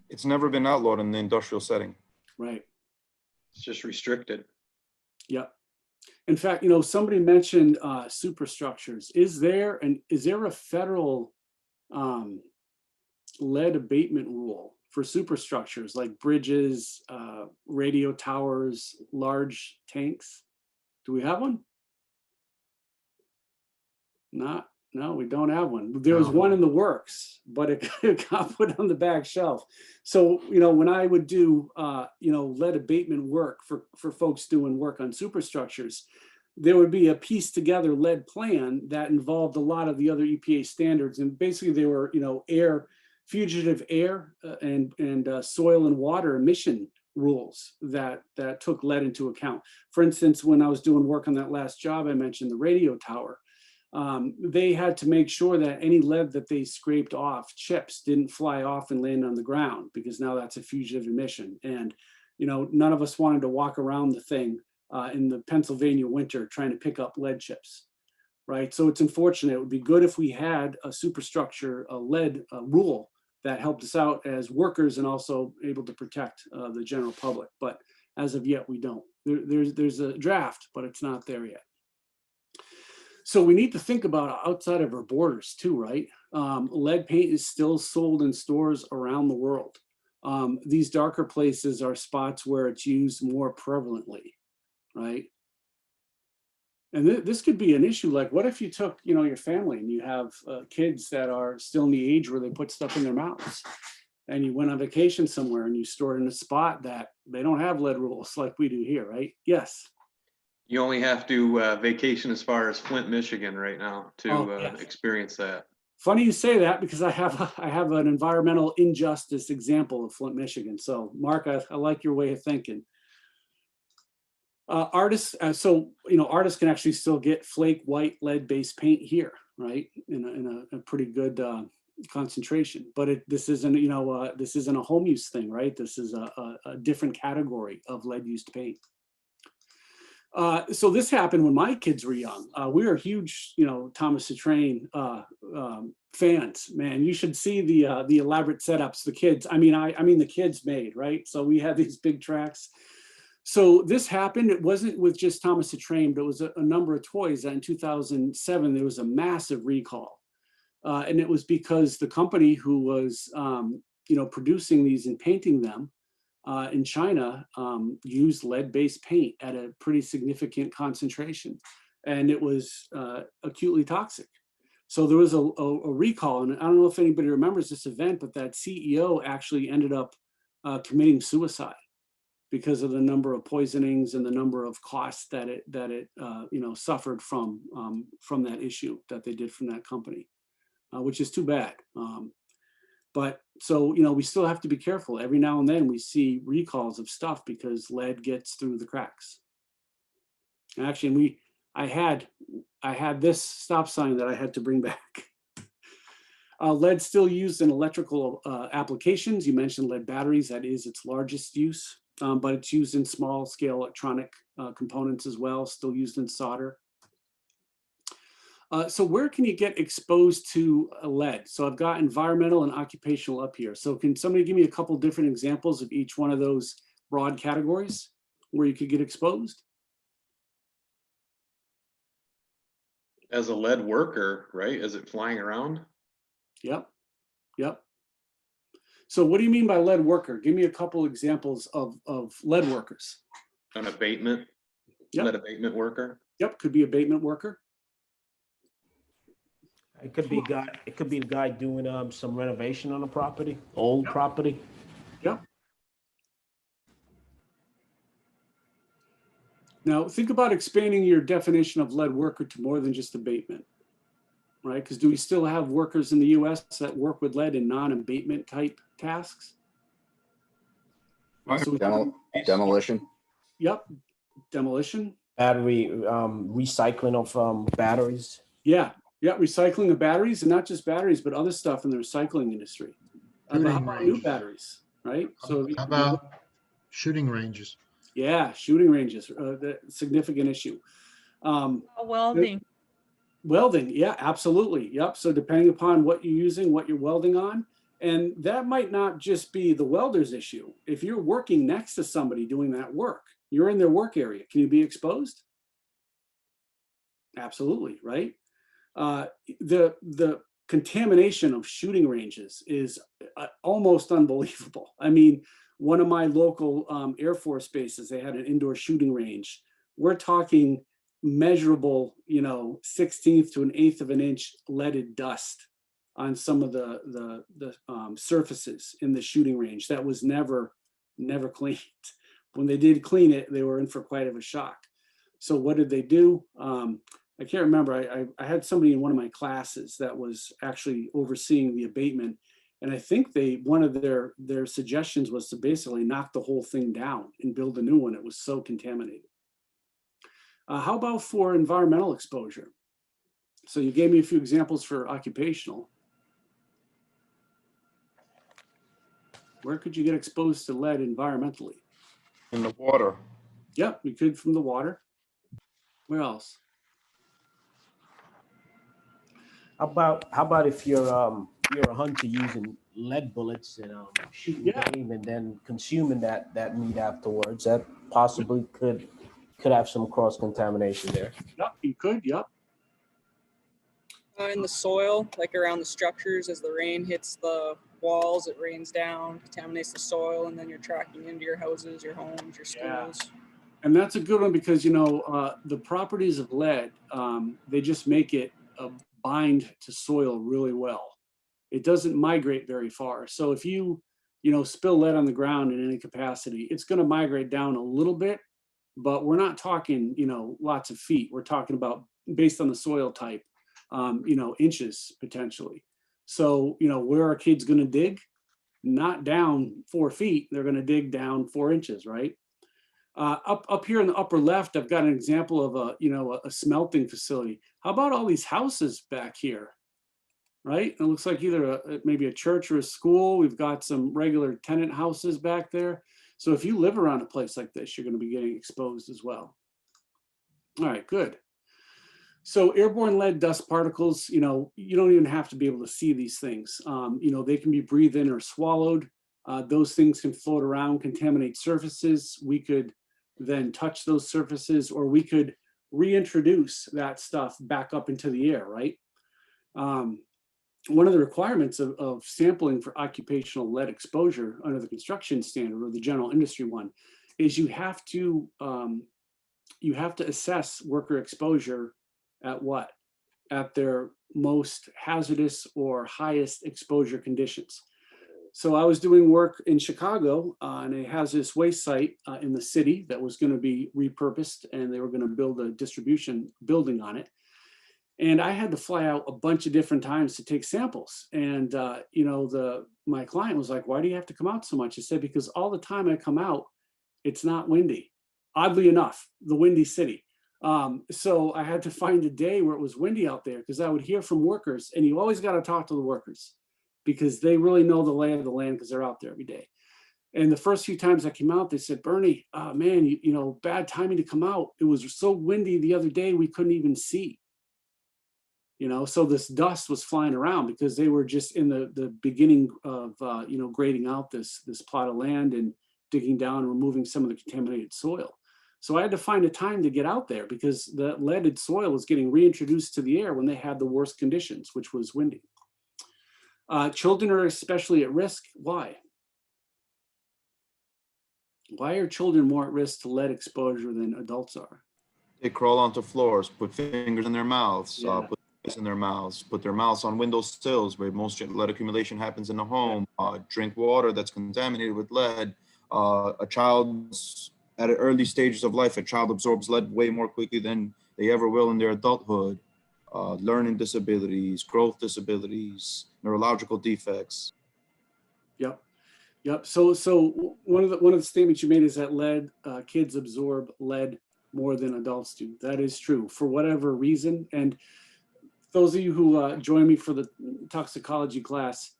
It's never been outlawed in the industrial setting. Right. It's just restricted. Yep. In fact, you know, somebody mentioned superstructures. Is there a federal lead abatement rule for superstructures like bridges, radio towers, large tanks? Do we have one? No, we don't have one. There was one in the works, but it got put on the back shelf. So, when I would do, lead abatement work for folks doing work on superstructures, there would be a pieced together lead plan that involved a lot of the other EPA standards. And basically they were, fugitive air and soil and water emission rules that took lead into account. For instance, when I was doing work on that last job, I mentioned the radio tower. They had to make sure that any lead that they scraped off chips didn't fly off and land on the ground, because now that's a fugitive emission. And, none of us wanted to walk around the thing in the Pennsylvania winter trying to pick up lead chips, right? So it's unfortunate. It would be good if we had a superstructure, a lead rule that helped us out as workers and also able to protect the general public. But as of yet, we don't. There's a draft, but it's not there yet. So we need to think about outside of our borders too, right? Lead paint is still sold in stores around the world. These darker places are spots where it's used more prevalently, right? And this could be an issue. Like, what if you took, your family and you have kids that are still in the age where they put stuff in their mouths, and you went on vacation somewhere and you stored in a spot that they don't have lead rules like we do here, right? Yes. You only have to vacation as far as Flint, Michigan right now to Yes. experience that. Funny you say that, because I have an environmental injustice example of Flint, Michigan. So Mark, I like your way of thinking. Artists can actually still get flake white lead-based paint here, right? In a pretty good concentration, but this isn't a home use thing, right? This is a different category of lead-used paint. So this happened when my kids were young. We were huge, Thomas the Train fans. Man, you should see the elaborate setups the kids. I mean the kids made, right? So we had these big tracks. So this happened. It wasn't with just Thomas the Train, but it was a number of toys. That in 2007 there was a massive recall, and it was because the company who was producing these and painting them in China used lead-based paint at a pretty significant concentration, and it was acutely toxic. So there was a recall, and I don't know if anybody remembers this event, but that CEO actually ended up committing suicide because of the number of poisonings and the number of costs that it suffered from that issue that they did from that company, which is too bad. But so, we still have to be careful. Every now and then we see recalls of stuff because lead gets through the cracks. And actually, I had this stop sign that I had to bring back. Lead still used in electrical applications. You mentioned lead batteries. That is its largest use, but it's used in small scale electronic components as well, still used in solder. So where can you get exposed to lead? So I've got environmental and occupational up here. So can somebody give me a couple different examples of each one of those broad categories where you could get exposed? As a lead worker, right? Is it flying around? Yep. So what do you mean by lead worker? Give me a couple examples of lead workers. An abatement? Yep. Lead abatement worker? Yep, could be abatement worker. It could be the guy doing some renovation on a property, old property. Yep. Now think about expanding your definition of lead worker to more than just abatement, right? Because do we still have workers in the US that work with lead in non-abatement type tasks? So Demolition. Yep, demolition. Battery, recycling of batteries. Yeah, recycling of batteries, and not just batteries, but other stuff in the recycling industry. How about new batteries, right? So how about shooting ranges? Yeah, shooting ranges, the significant issue. Welding. Welding, yeah, absolutely. Yep. So depending upon what you're using, what you're welding on, and that might not just be the welder's issue. If you're working next to somebody doing that work, you're in their work area. Can you be exposed? Absolutely, right? The contamination of shooting ranges is almost unbelievable. I mean, one of my local Air Force bases, they had an indoor shooting range. We're talking measurable, 1/16 to 1/8 of an inch leaded dust on some of the surfaces in the shooting range. That was never cleaned. When they did clean it, they were in for quite of a shock. So what did they do? I can't remember. I had somebody in one of my classes that was actually overseeing the abatement. And I think one of their suggestions was to basically knock the whole thing down and build a new one. It was so contaminated. How about for environmental exposure? So you gave me a few examples for occupational. Where could you get exposed to lead environmentally? In the water. Yep, you could from the water. Where else? How about if you're a hunter using lead bullets and shooting game and then consuming that meat afterwards? That possibly could have some cross contamination there. Yep, you could. Yep. In the soil, like around the structures, as the rain hits the walls, it rains down, contaminates the soil, and then you're tracking into your houses, your homes, your schools. And that's a good one because, the properties of lead, they just make it bind to soil really well. It doesn't migrate very far. So if you, spill lead on the ground in any capacity, it's going to migrate down a little bit, but we're not talking, lots of feet. We're talking about, based on the soil type, inches potentially. So, where are kids going to dig? Not down 4 feet. They're going to dig down 4 inches, right? Up here in the upper left, I've got an example of a smelting facility. How about all these houses back here, right? It looks like either maybe a church or a school. We've got some regular tenant houses back there. So if you live around a place like this, you're going to be getting exposed as well. All right, good. So airborne lead dust particles, you don't even have to be able to see these things. They can be breathed in or swallowed. Those things can float around, contaminate surfaces. We could then touch those surfaces, or we could reintroduce that stuff back up into the air, right? One of the requirements of sampling for occupational lead exposure under the construction standard or the general industry one is you have to assess worker exposure at what? At their most hazardous or highest exposure conditions. So I was doing work in Chicago on a hazardous waste site in the city that was going to be repurposed, and they were going to build a distribution building on it. And I had to fly out a bunch of different times to take samples. And, my client was like, why do you have to come out so much? I said, because all the time I come out, it's not windy. Oddly enough, the windy city. So I had to find a day where it was windy out there because I would hear from workers, and you always got to talk to the workers because they really know the lay of the land because they're out there every day. And the first few times I came out, they said, Bernie, man, bad timing to come out. It was so windy the other day, we couldn't even see. So this dust was flying around because they were just in the beginning of, grading out this plot of land and digging down and removing some of the contaminated soil. So I had to find a time to get out there because the leaded soil was getting reintroduced to the air when they had the worst conditions, which was windy. Children are especially at risk. Why? Why are children more at risk to lead exposure than adults are? They crawl onto floors, put fingers in their mouths, Yeah. put fingers in their mouths, put their mouths on window sills where most lead accumulation happens in the home, drink water that's contaminated with lead. A child's at early stages of life, a child absorbs lead way more quickly than they ever will in their adulthood. Learning disabilities, growth disabilities, neurological defects. Yep. So one of the statements you made is that kids absorb lead more than adults do. That is true for whatever reason. And those of you who joined me for the toxicology class,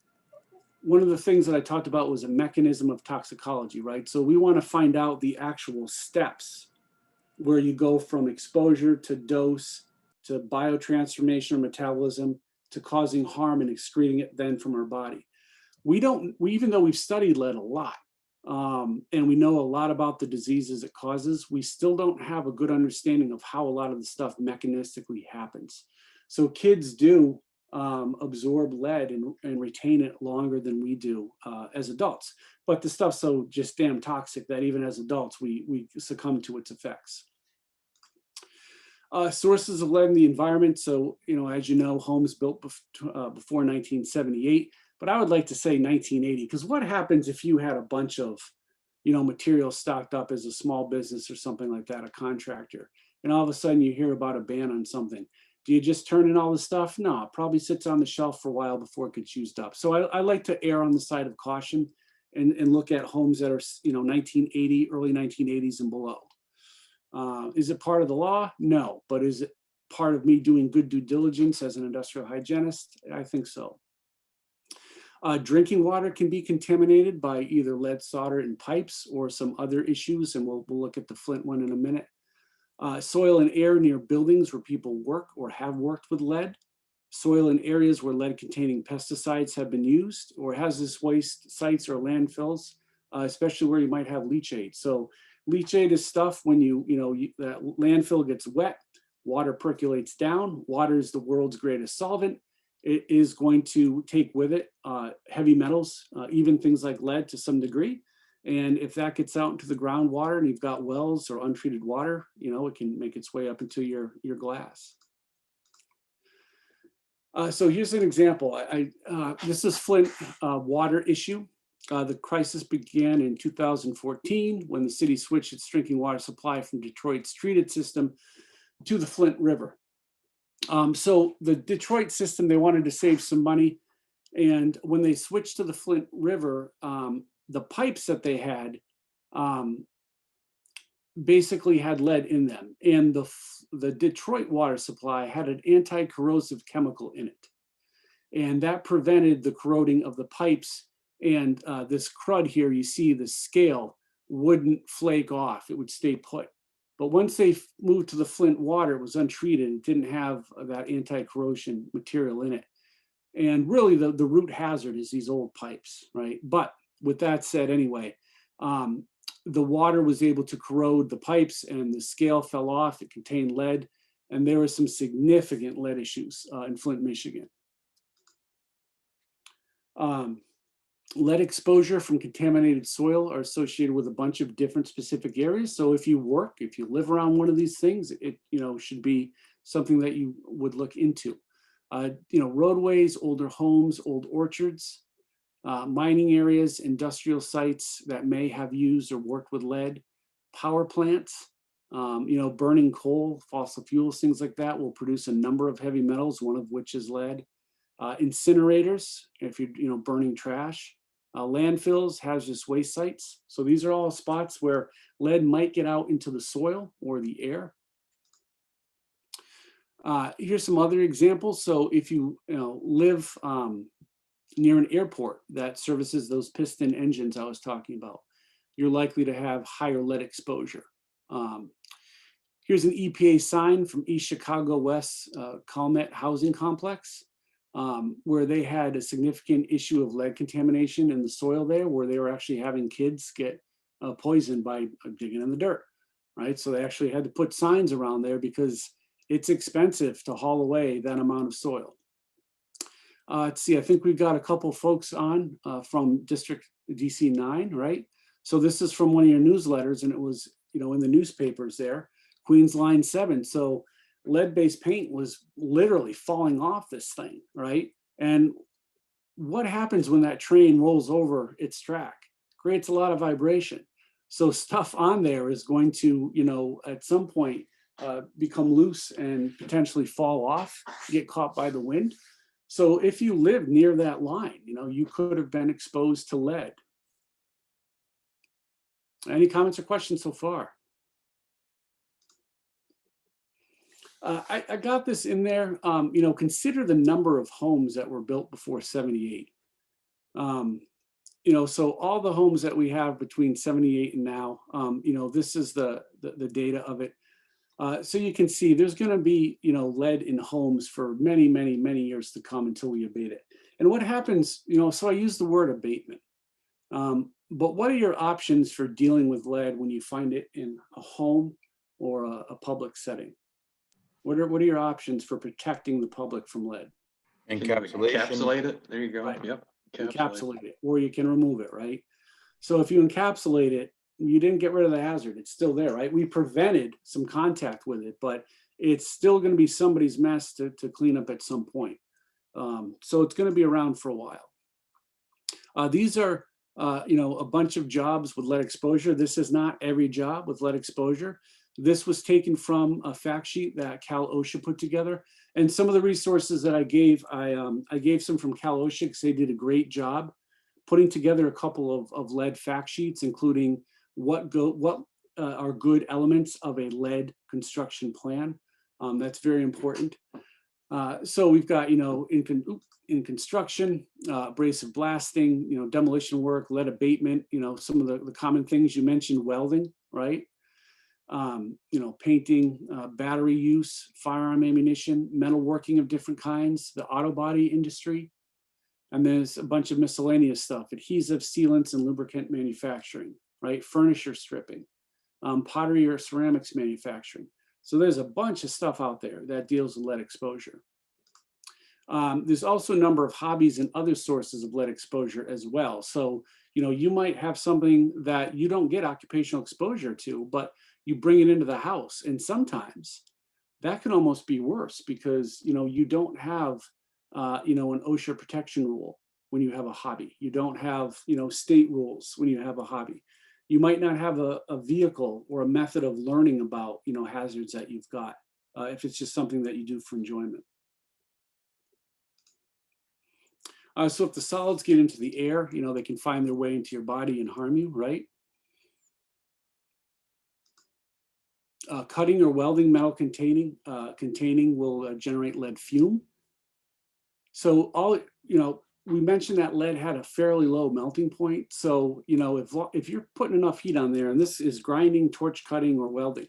one of the things that I talked about was a mechanism of toxicology, right? So we want to find out the actual steps where you go from exposure to dose to biotransformation or metabolism to causing harm and excreting it then from our body. Even though we've studied lead a lot and we know a lot about the diseases it causes, we still don't have a good understanding of how a lot of the stuff mechanistically happens. So kids do absorb lead and retain it longer than we do as adults. But the stuff's so just damn toxic that even as adults, we succumb to its effects. Sources of lead in the environment. So, as you know, homes built before 1978, but I would like to say 1980, because what happens if you had a bunch of, material stocked up as a small business or something like that, a contractor, and all of a sudden you hear about a ban on something? Do you just turn in all the stuff? No, it probably sits on the shelf for a while before it gets used up. So I like to err on the side of caution and look at homes that are, 1980, early 1980s and below. Is it part of the law? No, but is it part of me doing good due diligence as an industrial hygienist? I think so. Drinking water can be contaminated by either lead solder in pipes or some other issues, and we'll look at the Flint one in a minute. Soil and air near buildings where people work or have worked with lead. Soil in areas where lead-containing pesticides have been used, or hazardous waste sites or landfills, especially where you might have leachate. So leachate is stuff when that landfill gets wet, water percolates down. Water is the world's greatest solvent. It is going to take with it heavy metals, even things like lead to some degree. And if that gets out into the groundwater and you've got wells or untreated water, it can make its way up into your glass. So here's an example. This is Flint water issue. The crisis began in 2014 when the city switched its drinking water supply from Detroit's treated system to the Flint River. So the Detroit system, they wanted to save some money. And when they switched to the Flint River, the pipes that they had basically had lead in them. And the Detroit water supply had an anti-corrosive chemical in it. And that prevented the corroding of the pipes. And this crud here, you see the scale wouldn't flake off, it would stay put. But once they moved to the Flint water, it was untreated. It didn't have that anti-corrosion material in it. And really the root hazard is these old pipes, right? But with that said, anyway, the water was able to corrode the pipes and the scale fell off. It contained lead, and there were some significant lead issues in Flint, Michigan. Lead exposure from contaminated soil are associated with a bunch of different specific areas. So if you live around one of these things, it should be something that you would look into. Roadways, older homes, old orchards, mining areas, industrial sites that may have used or worked with lead, power plants, burning coal, fossil fuels, things like that will produce a number of heavy metals, one of which is lead. Incinerators, if you're burning trash, landfills, hazardous waste sites. So these are all spots where lead might get out into the soil or the air. Here's some other examples. So if you live near an airport that services those piston engines I was talking about, you're likely to have higher lead exposure. Here's an EPA sign from East Chicago West Calmet housing complex, where they had a significant issue of lead contamination in the soil there, where they were actually having kids get poisoned by digging in the dirt, right? So they actually had to put signs around there because it's expensive to haul away that amount of soil. Let's see, I think we've got a couple folks on from District DC 9, right? So this is from one of your newsletters, and it was, in the newspapers there, Queens Line 7. So lead-based paint was literally falling off this thing, right? And what happens when that train rolls over its track? Creates a lot of vibration. So stuff on there is going to, at some point, become loose and potentially fall off, get caught by the wind. So if you live near that line, you could have been exposed to lead. Any comments or questions so far? I got this in there, consider the number of homes that were built before 78. So all the homes that we have between 78 and now, this is the data of it. So you can see there's going to be, lead in homes for many, many, many years to come until we abate it. And what happens, so I use the word abatement. But what are your options for dealing with lead when you find it in a home or a public setting? What are your options for protecting the public from lead? Encapsulation. Encapsulate it. There you go. Right. Yep. Encapsulate it, or you can remove it, right? So if you encapsulate it, you didn't get rid of the hazard. It's still there, right? We prevented some contact with it, but it's still going to be somebody's mess to clean up at some point. So it's going to be around for a while. These are, a bunch of jobs with lead exposure. This is not every job with lead exposure. This was taken from a fact sheet that Cal OSHA put together. And some of the resources that I gave some from Cal OSHA because they did a great job putting together a couple of lead fact sheets, including what are good elements of a lead construction plan. That's very important. So we've got, in construction, abrasive blasting, demolition work, lead abatement, some of the common things you mentioned, welding, right? Painting, battery use, firearm ammunition, metalworking of different kinds, the auto body industry. And there's a bunch of miscellaneous stuff, adhesive, sealants, and lubricant manufacturing, right? Furniture stripping, pottery or ceramics manufacturing. So there's a bunch of stuff out there that deals with lead exposure. There's also a number of hobbies and other sources of lead exposure as well. So, you might have something that you don't get occupational exposure to, but you bring it into the house. And sometimes that can almost be worse because, you don't have, an OSHA protection rule when you have a hobby. You don't have, state rules when you have a hobby. You might not have a vehicle or a method of learning about, hazards that you've got, if it's just something that you do for enjoyment. So if the solids get into the air, they can find their way into your body and harm you, right? Cutting or welding metal containing will generate lead fume. So we mentioned that lead had a fairly low melting point. So, if you're putting enough heat on there, and this is grinding, torch cutting, or welding,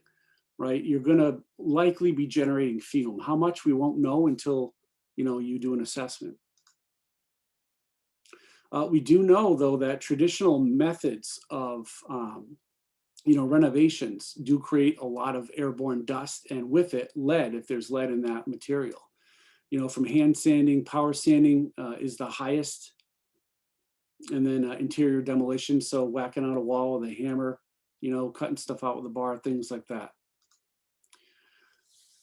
right? You're gonna likely be generating fume. How much we won't know until, you do an assessment. We do know though that traditional methods of, renovations do create a lot of airborne dust, and with it, lead, if there's lead in that material. From hand sanding, power sanding is the highest. And then interior demolition, so whacking out a wall with a hammer, cutting stuff out with a bar, things like that.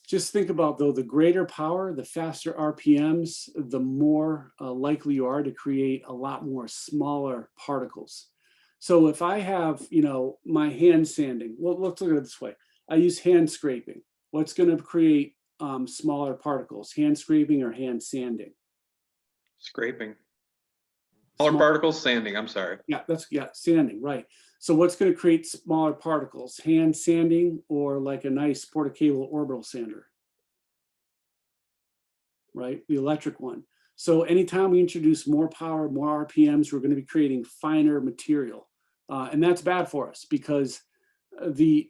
Just think about though, the greater power, the faster RPMs, the more likely you are to create a lot more smaller particles. So if I have, my hand sanding, well, let's look at it this way. I use hand scraping. What's going to create smaller particles, hand scraping or hand sanding? Scraping. Smaller particles, sanding, I'm sorry. Yeah, sanding, right. So what's going to create smaller particles, hand sanding or like a nice Porter-Cable orbital sander, right? The electric one. So anytime we introduce more power, more RPMs, we're going to be creating finer material. And that's bad for us because the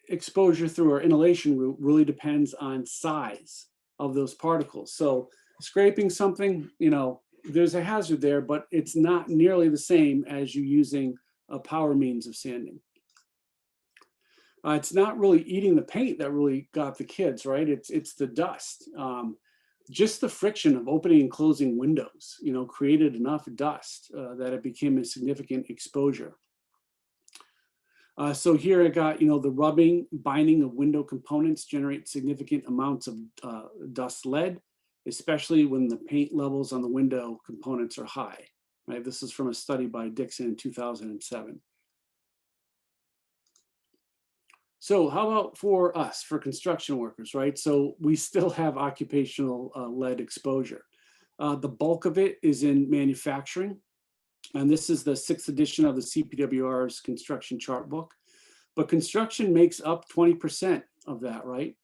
exposure through our inhalation route really depends on size of those particles. So scraping something, there's a hazard there, but it's not nearly the same as you using a power means of sanding. It's not really eating the paint that really got the kids, right? It's the dust. Just the friction of opening and closing windows, created enough dust that it became a significant exposure. So here I got, the rubbing, binding of window components generate significant amounts of dust lead, especially when the paint levels on the window components are high, right? This is from a study by Dixon in 2007. So how about for us, for construction workers, right? So we still have occupational lead exposure. The bulk of it is in manufacturing. And this is the 6th edition of the CPWR's construction chart book. But construction makes up 20% of that, right?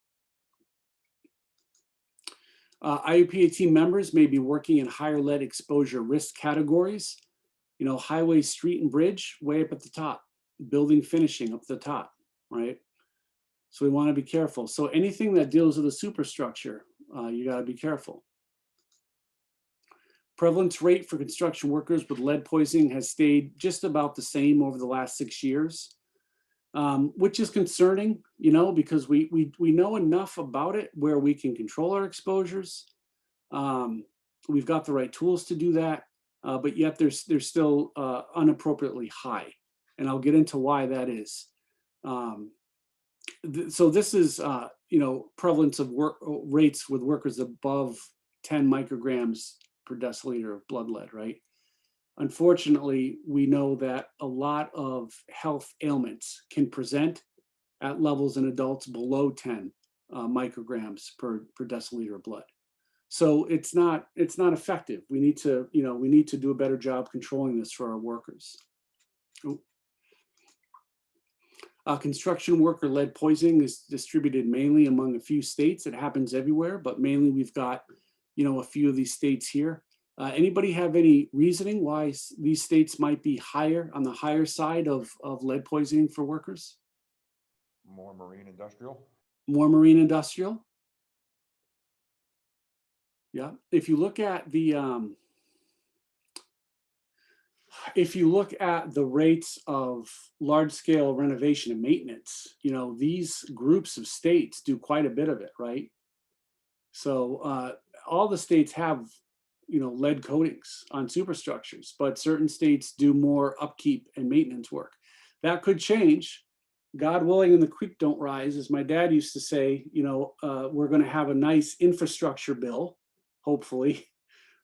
IUPA team members may be working in higher lead exposure risk categories. Highway, street, and bridge, way up at the top. Building finishing up at the top, right? So we want to be careful. So anything that deals with a superstructure, you got to be careful. Prevalence rate for construction workers with lead poisoning has stayed just about the same over the last 6 years, which is concerning, because we know enough about it where we can control our exposures. We've got the right tools to do that, but yet they're still unappropriately high. And I'll get into why that is. So this is, prevalence of work rates with workers above 10 micrograms per deciliter of blood lead, right? Unfortunately, we know that a lot of health ailments can present at levels in adults below 10 micrograms per deciliter of blood. So it's not effective. We need to do a better job controlling this for our workers. Construction worker lead poisoning is distributed mainly among a few states. It happens everywhere, but mainly we've got, a few of these states here. Anybody have any reasoning why these states might be on the higher side of lead poisoning for workers? More marine industrial. More marine industrial? Yeah, if you look at the rates of large-scale renovation and maintenance, these groups of states do quite a bit of it, right? So all the states have, lead coatings on superstructures, but certain states do more upkeep and maintenance work. That could change. God willing, and the creek don't rise, as my dad used to say, we're going to have a nice infrastructure bill, hopefully,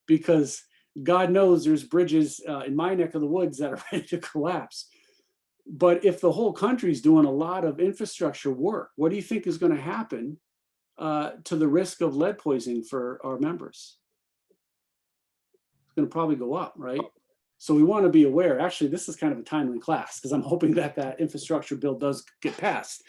because God knows there's bridges in my neck of the woods that are ready to collapse. But if the whole country's doing a lot of infrastructure work, what do you think is going to happen to the risk of lead poisoning for our members? It's going to probably go up, right? So we want to be aware. Actually, this is kind of a timely class because I'm hoping that infrastructure bill does get passed.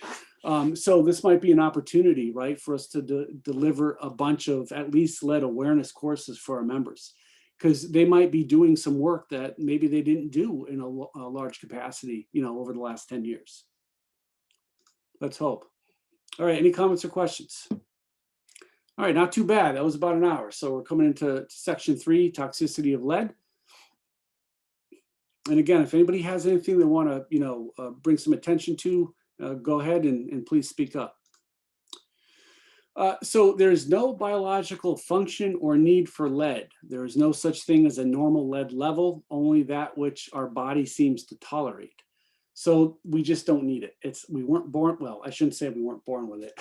So this might be an opportunity, right, for us to deliver a bunch of at least lead awareness courses for our members, because they might be doing some work that maybe they didn't do in a large capacity, over the last 10 years. Let's hope. All right, any comments or questions? All right, not too bad. That was about an hour. So we're coming into section 3, toxicity of lead. And again, if anybody has anything they want to, bring some attention to, go ahead and please speak up. So there's no biological function or need for lead. There is no such thing as a normal lead level, only that which our body seems to tolerate. So we just don't need it. We weren't born, well, I shouldn't say we weren't born with it.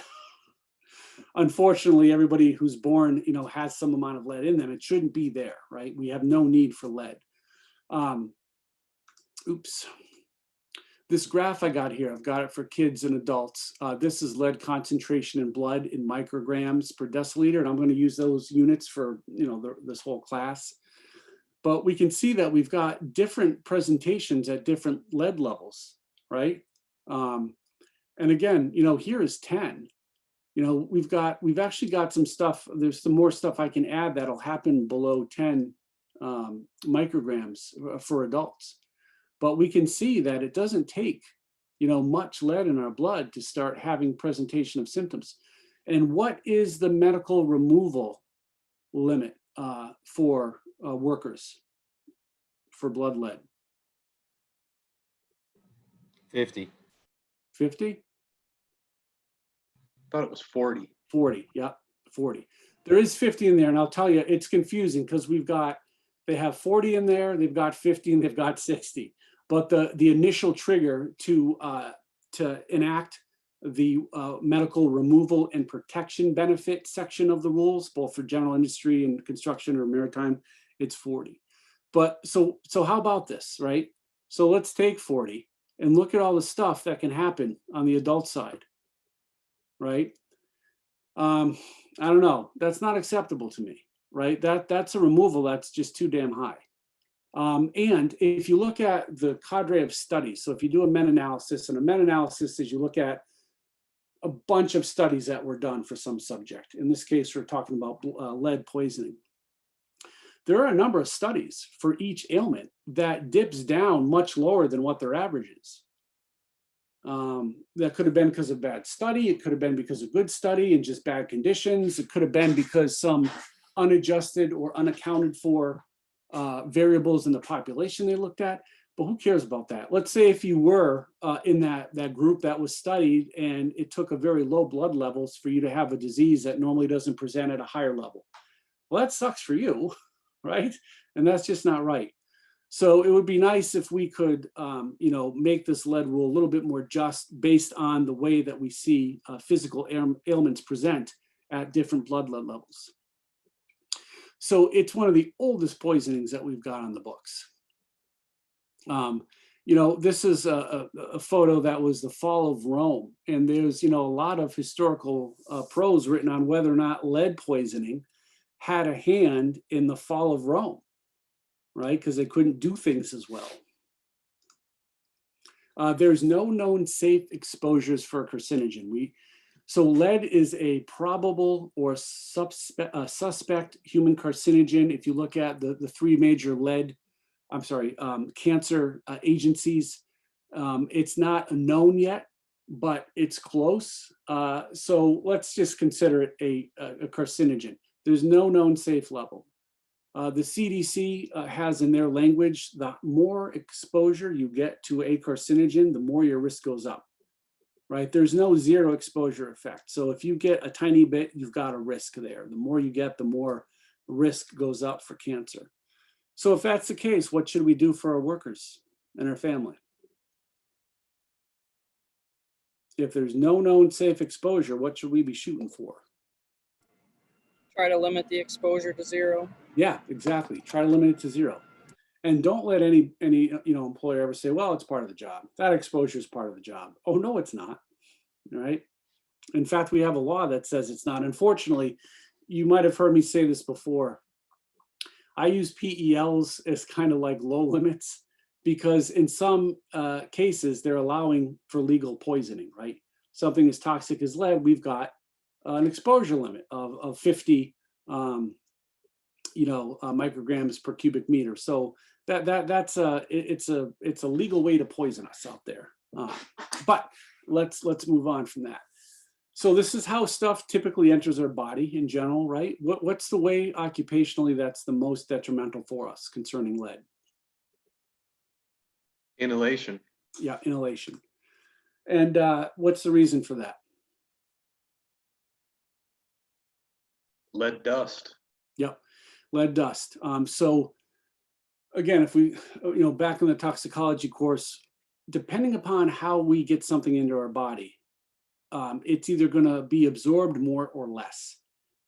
Unfortunately, everybody who's born, has some amount of lead in them. It shouldn't be there, right? We have no need for lead. Oops. This graph I got here, I've got it for kids and adults. This is lead concentration in blood in micrograms per deciliter, and I'm going to use those units for this whole class. But we can see that we've got different presentations at different lead levels, right? And again, here is 10. We've actually got some stuff. There's some more stuff I can add that'll happen below 10 micrograms for adults. But we can see that it doesn't take, much lead in our blood to start having presentation of symptoms. And what is the medical removal limit for workers for blood lead? 50. 50? Thought it was 40. 40, yeah, 40. There is 50 in there, and I'll tell you, it's confusing because they have 40 in there, they've got 50, and they've got 60. But the initial trigger to enact the medical removal and protection benefit section of the rules, both for general industry and construction or maritime, it's 40. But so how about this, right? So let's take 40 and look at all the stuff that can happen on the adult side, right? I don't know. That's not acceptable to me, right? That's a removal that's just too damn high. And if you look at the cadre of studies, so if you do a meta-analysis, and a meta-analysis is you look at a bunch of studies that were done for some subject. In this case, we're talking about lead poisoning. There are a number of studies for each ailment that dips down much lower than what their average is. That could have been because of bad study. It could have been because of good study and just bad conditions. It could have been because some unadjusted or unaccounted for variables in the population they looked at, but who cares about that? Let's say if you were in that group that was studied and it took a very low blood levels for you to have a disease that normally doesn't present at a higher level. Well, that sucks for you, right? And that's just not right. So it would be nice if we could, make this lead rule a little bit more just based on the way that we see physical ailments present at different blood lead levels. So it's one of the oldest poisonings that we've got on the books. This is a photo that was the fall of Rome. And there's, a lot of historical prose written on whether or not lead poisoning had a hand in the fall of Rome, right? Because they couldn't do things as well. There's no known safe exposures for carcinogen. So lead is a probable or suspect human carcinogen. If you look at the three major cancer agencies, it's not known yet, but it's close. So let's just consider it a carcinogen. There's no known safe level. The CDC has in their language, the more exposure you get to a carcinogen, the more your risk goes up, right? There's no zero exposure effect. So if you get a tiny bit, you've got a risk there. The more you get, the more risk goes up for cancer. So if that's the case, what should we do for our workers and our family? If there's no known safe exposure, what should we be shooting for? Try to limit the exposure to 0. Yeah, exactly. Try to limit it to 0. And don't let any employer ever say, well, it's part of the job. That exposure is part of the job. Oh, no, it's not. Right? In fact, we have a law that says it's not. Unfortunately, you might have heard me say this before. I use PELs as kind of like low limits because in some cases, they're allowing for legal poisoning, right? Something as toxic as lead, we've got an exposure limit of 50 micrograms per cubic meter. So it's a legal way to poison us out there. But let's move on from that. So this is how stuff typically enters our body in general, right? What's the way occupationally that's the most detrimental for us concerning lead? Inhalation. Yeah, inhalation. And what's the reason for that? Lead dust. Yep, lead dust. So again, if we, back in the toxicology course, depending upon how we get something into our body, it's either going to be absorbed more or less.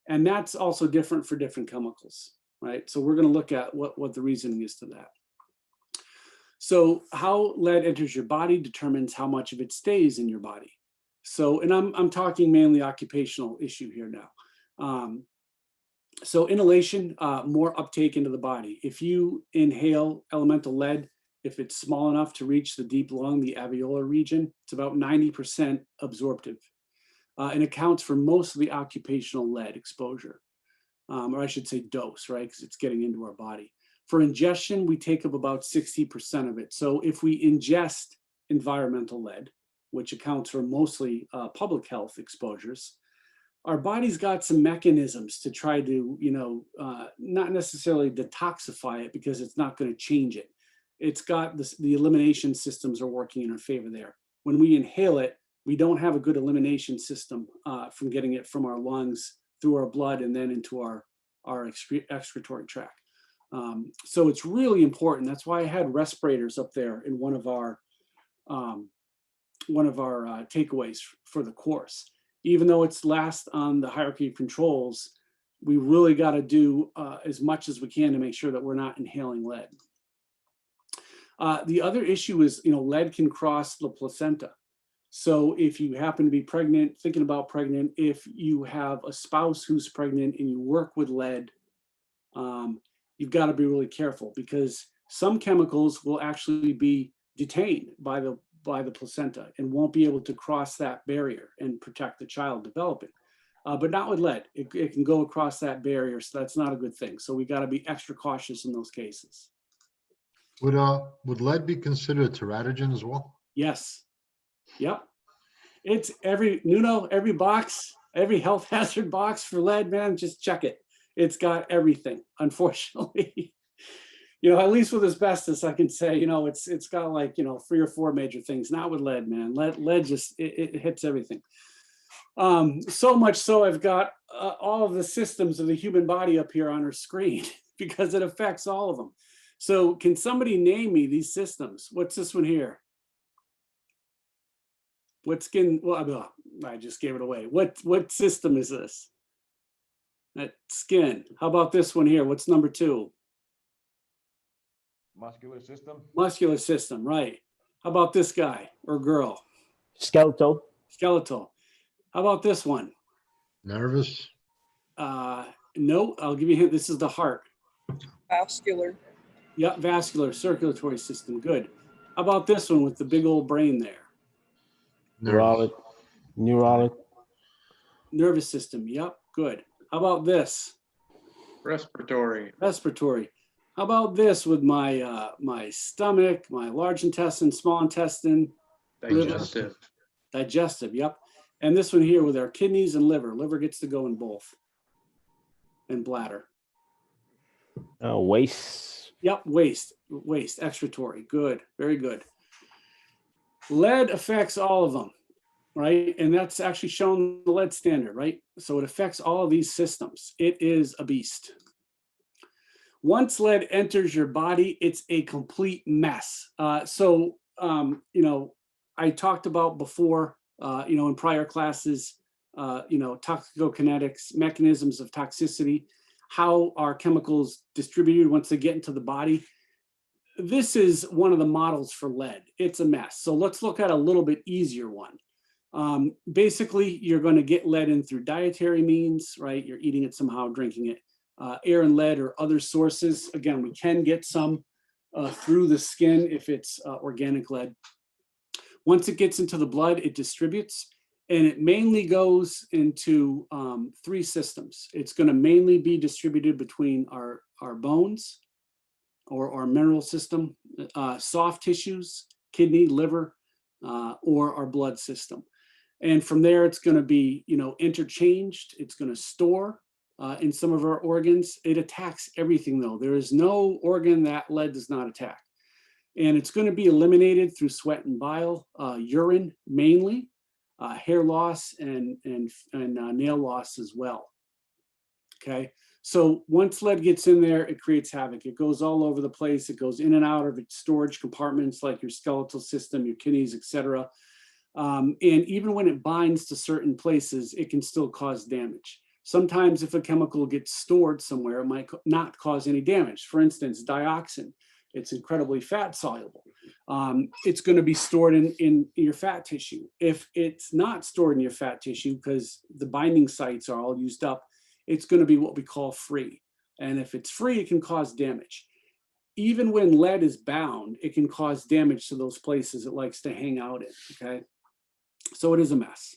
And that's also different for different chemicals, right? So we're going to look at what the reasoning is to that. So how lead enters your body determines how much of it stays in your body. So, and I'm talking mainly occupational issue here now. So inhalation, more uptake into the body. If you inhale elemental lead, if it's small enough to reach the deep lung, the alveolar region, it's about 90% absorptive and accounts for most of the occupational lead exposure, or I should say dose, right? Because it's getting into our body. For ingestion, we take up about 60% of it. So if we ingest environmental lead, which accounts for mostly public health exposures, our body's got some mechanisms to try to, not necessarily detoxify it because it's not going to change it. It's got this, the elimination systems are working in our favor there. When we inhale it, we don't have a good elimination system from getting it from our lungs through our blood and then into our excretory tract. So it's really important. That's why I had respirators up there in one of our takeaways for the course. Even though it's last on the hierarchy of controls, we really got to do as much as we can to make sure that we're not inhaling lead. The other issue is, lead can cross the placenta. So if you happen to be pregnant, thinking about pregnant, if you have a spouse who's pregnant and you work with lead, you've got to be really careful because some chemicals will actually be detained by the placenta and won't be able to cross that barrier and protect the child developing. But not with lead. It can go across that barrier, so that's not a good thing. So we got to be extra cautious in those cases. Would lead be considered a teratogen as well? Yes. Yep. It's every box, every health hazard box for lead, man, just check it. It's got everything, unfortunately. At least with asbestos, I can say, it's got like, 3 or 4 major things, not with lead, man. Lead just, it hits everything. So much so I've got all of the systems of the human body up here on our screen because it affects all of them. So can somebody name me these systems? What's this one here? What skin? Well, I just gave it away. What system is this? That skin. How about this one here? What's number 2? Muscular system. Muscular system, right. How about this guy or girl? Skeletal. Skeletal. How about this one? Nervous. No, I'll give you a hint. This is the heart. Vascular. Yep, vascular, circulatory system. Good. How about this one with the big old brain there? Neurologic. Nervous system. Yep, good. How about this? Respiratory. Respiratory. How about this with my my stomach, my large intestine, small intestine, Digestive. liver? Digestive. Yep. And this one here with our kidneys and liver. Liver gets to go in both. And bladder. Waste. Yep, waste, excretory. Good, very good. Lead affects all of them, right? And that's actually shown in the lead standard, right? So it affects all of these systems. It is a beast. Once lead enters your body, it's a complete mess. You know, I talked about before, you know, in prior classes, you know, toxicokinetics, mechanisms of toxicity, how are chemicals distributed once they get into the body. This is one of the models for lead. It's a mess. So let's look at a little bit easier one. Basically, you're going to get lead in through dietary means, right? You're eating it somehow, drinking it. Air and lead or other sources. Again, we can get some through the skin if it's organic lead. Once it gets into the blood, it distributes, and it mainly goes into 3 systems. It's going to mainly be distributed between our bones or our mineral system, soft tissues, kidney, liver, or our blood system. And from there, it's going to be, you know, interchanged. It's going to store in some of our organs. It attacks everything, though. There is no organ that lead does not attack. And it's going to be eliminated through sweat and bile, urine mainly, hair loss, and nail loss as well. Okay, so once lead gets in there, it creates havoc. It goes all over the place. It goes in and out of its storage compartments like your skeletal system, your kidneys, etc. And even when it binds to certain places, it can still cause damage. Sometimes if a chemical gets stored somewhere, it might not cause any damage. For instance, dioxin. It's incredibly fat soluble. It's going to be stored in your fat tissue. If it's not stored in your fat tissue because the binding sites are all used up, it's going to be what we call free. And if it's free, it can cause damage. Even when lead is bound, it can cause damage to those places it likes to hang out in, okay? So it is a mess.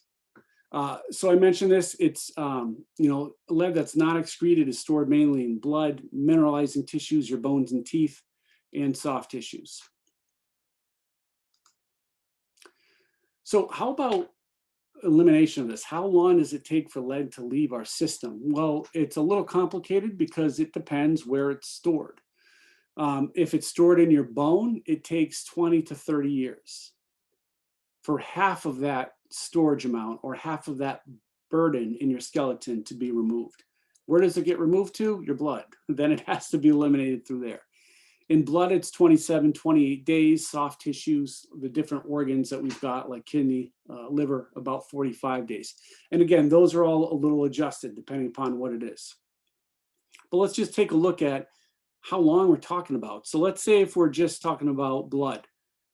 So I mentioned this, it's, you know, lead that's not excreted is stored mainly in blood, mineralizing tissues, your bones and teeth, and soft tissues. So how about elimination of this? How long does it take for lead to leave our system? Well, it's a little complicated because it depends where it's stored. If it's stored in your bone, it takes 20 to 30 years for half of that storage amount or half of that burden in your skeleton to be removed. Where does it get removed to? Your blood. Then it has to be eliminated through there. In blood, it's 27, 28 days. Soft tissues, the different organs that we've got, like kidney, liver, about 45 days. And again, those are all a little adjusted depending upon what it is. But let's just take a look at how long we're talking about. So let's say if we're just talking about blood,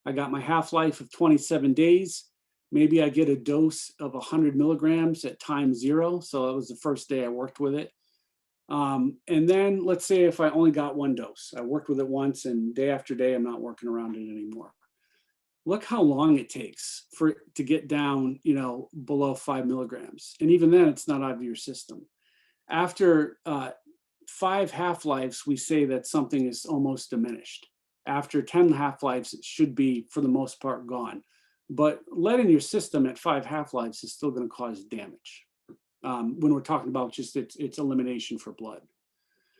I got my half-life of 27 days. Maybe I get a dose of 100 milligrams at time 0. So that was the first day I worked with it. And then let's say if I only got 1 dose, I worked with it once and day after day, I'm not working around it anymore. Look how long it takes for it to get down, you know, below 5 milligrams. And even then it's not out of your system. After 5 half-lives, we say that something is almost diminished. After 10 half-lives, it should be, for the most part, gone. But lead in your system at 5 half-lives is still going to cause damage. When we're talking about just its elimination for blood.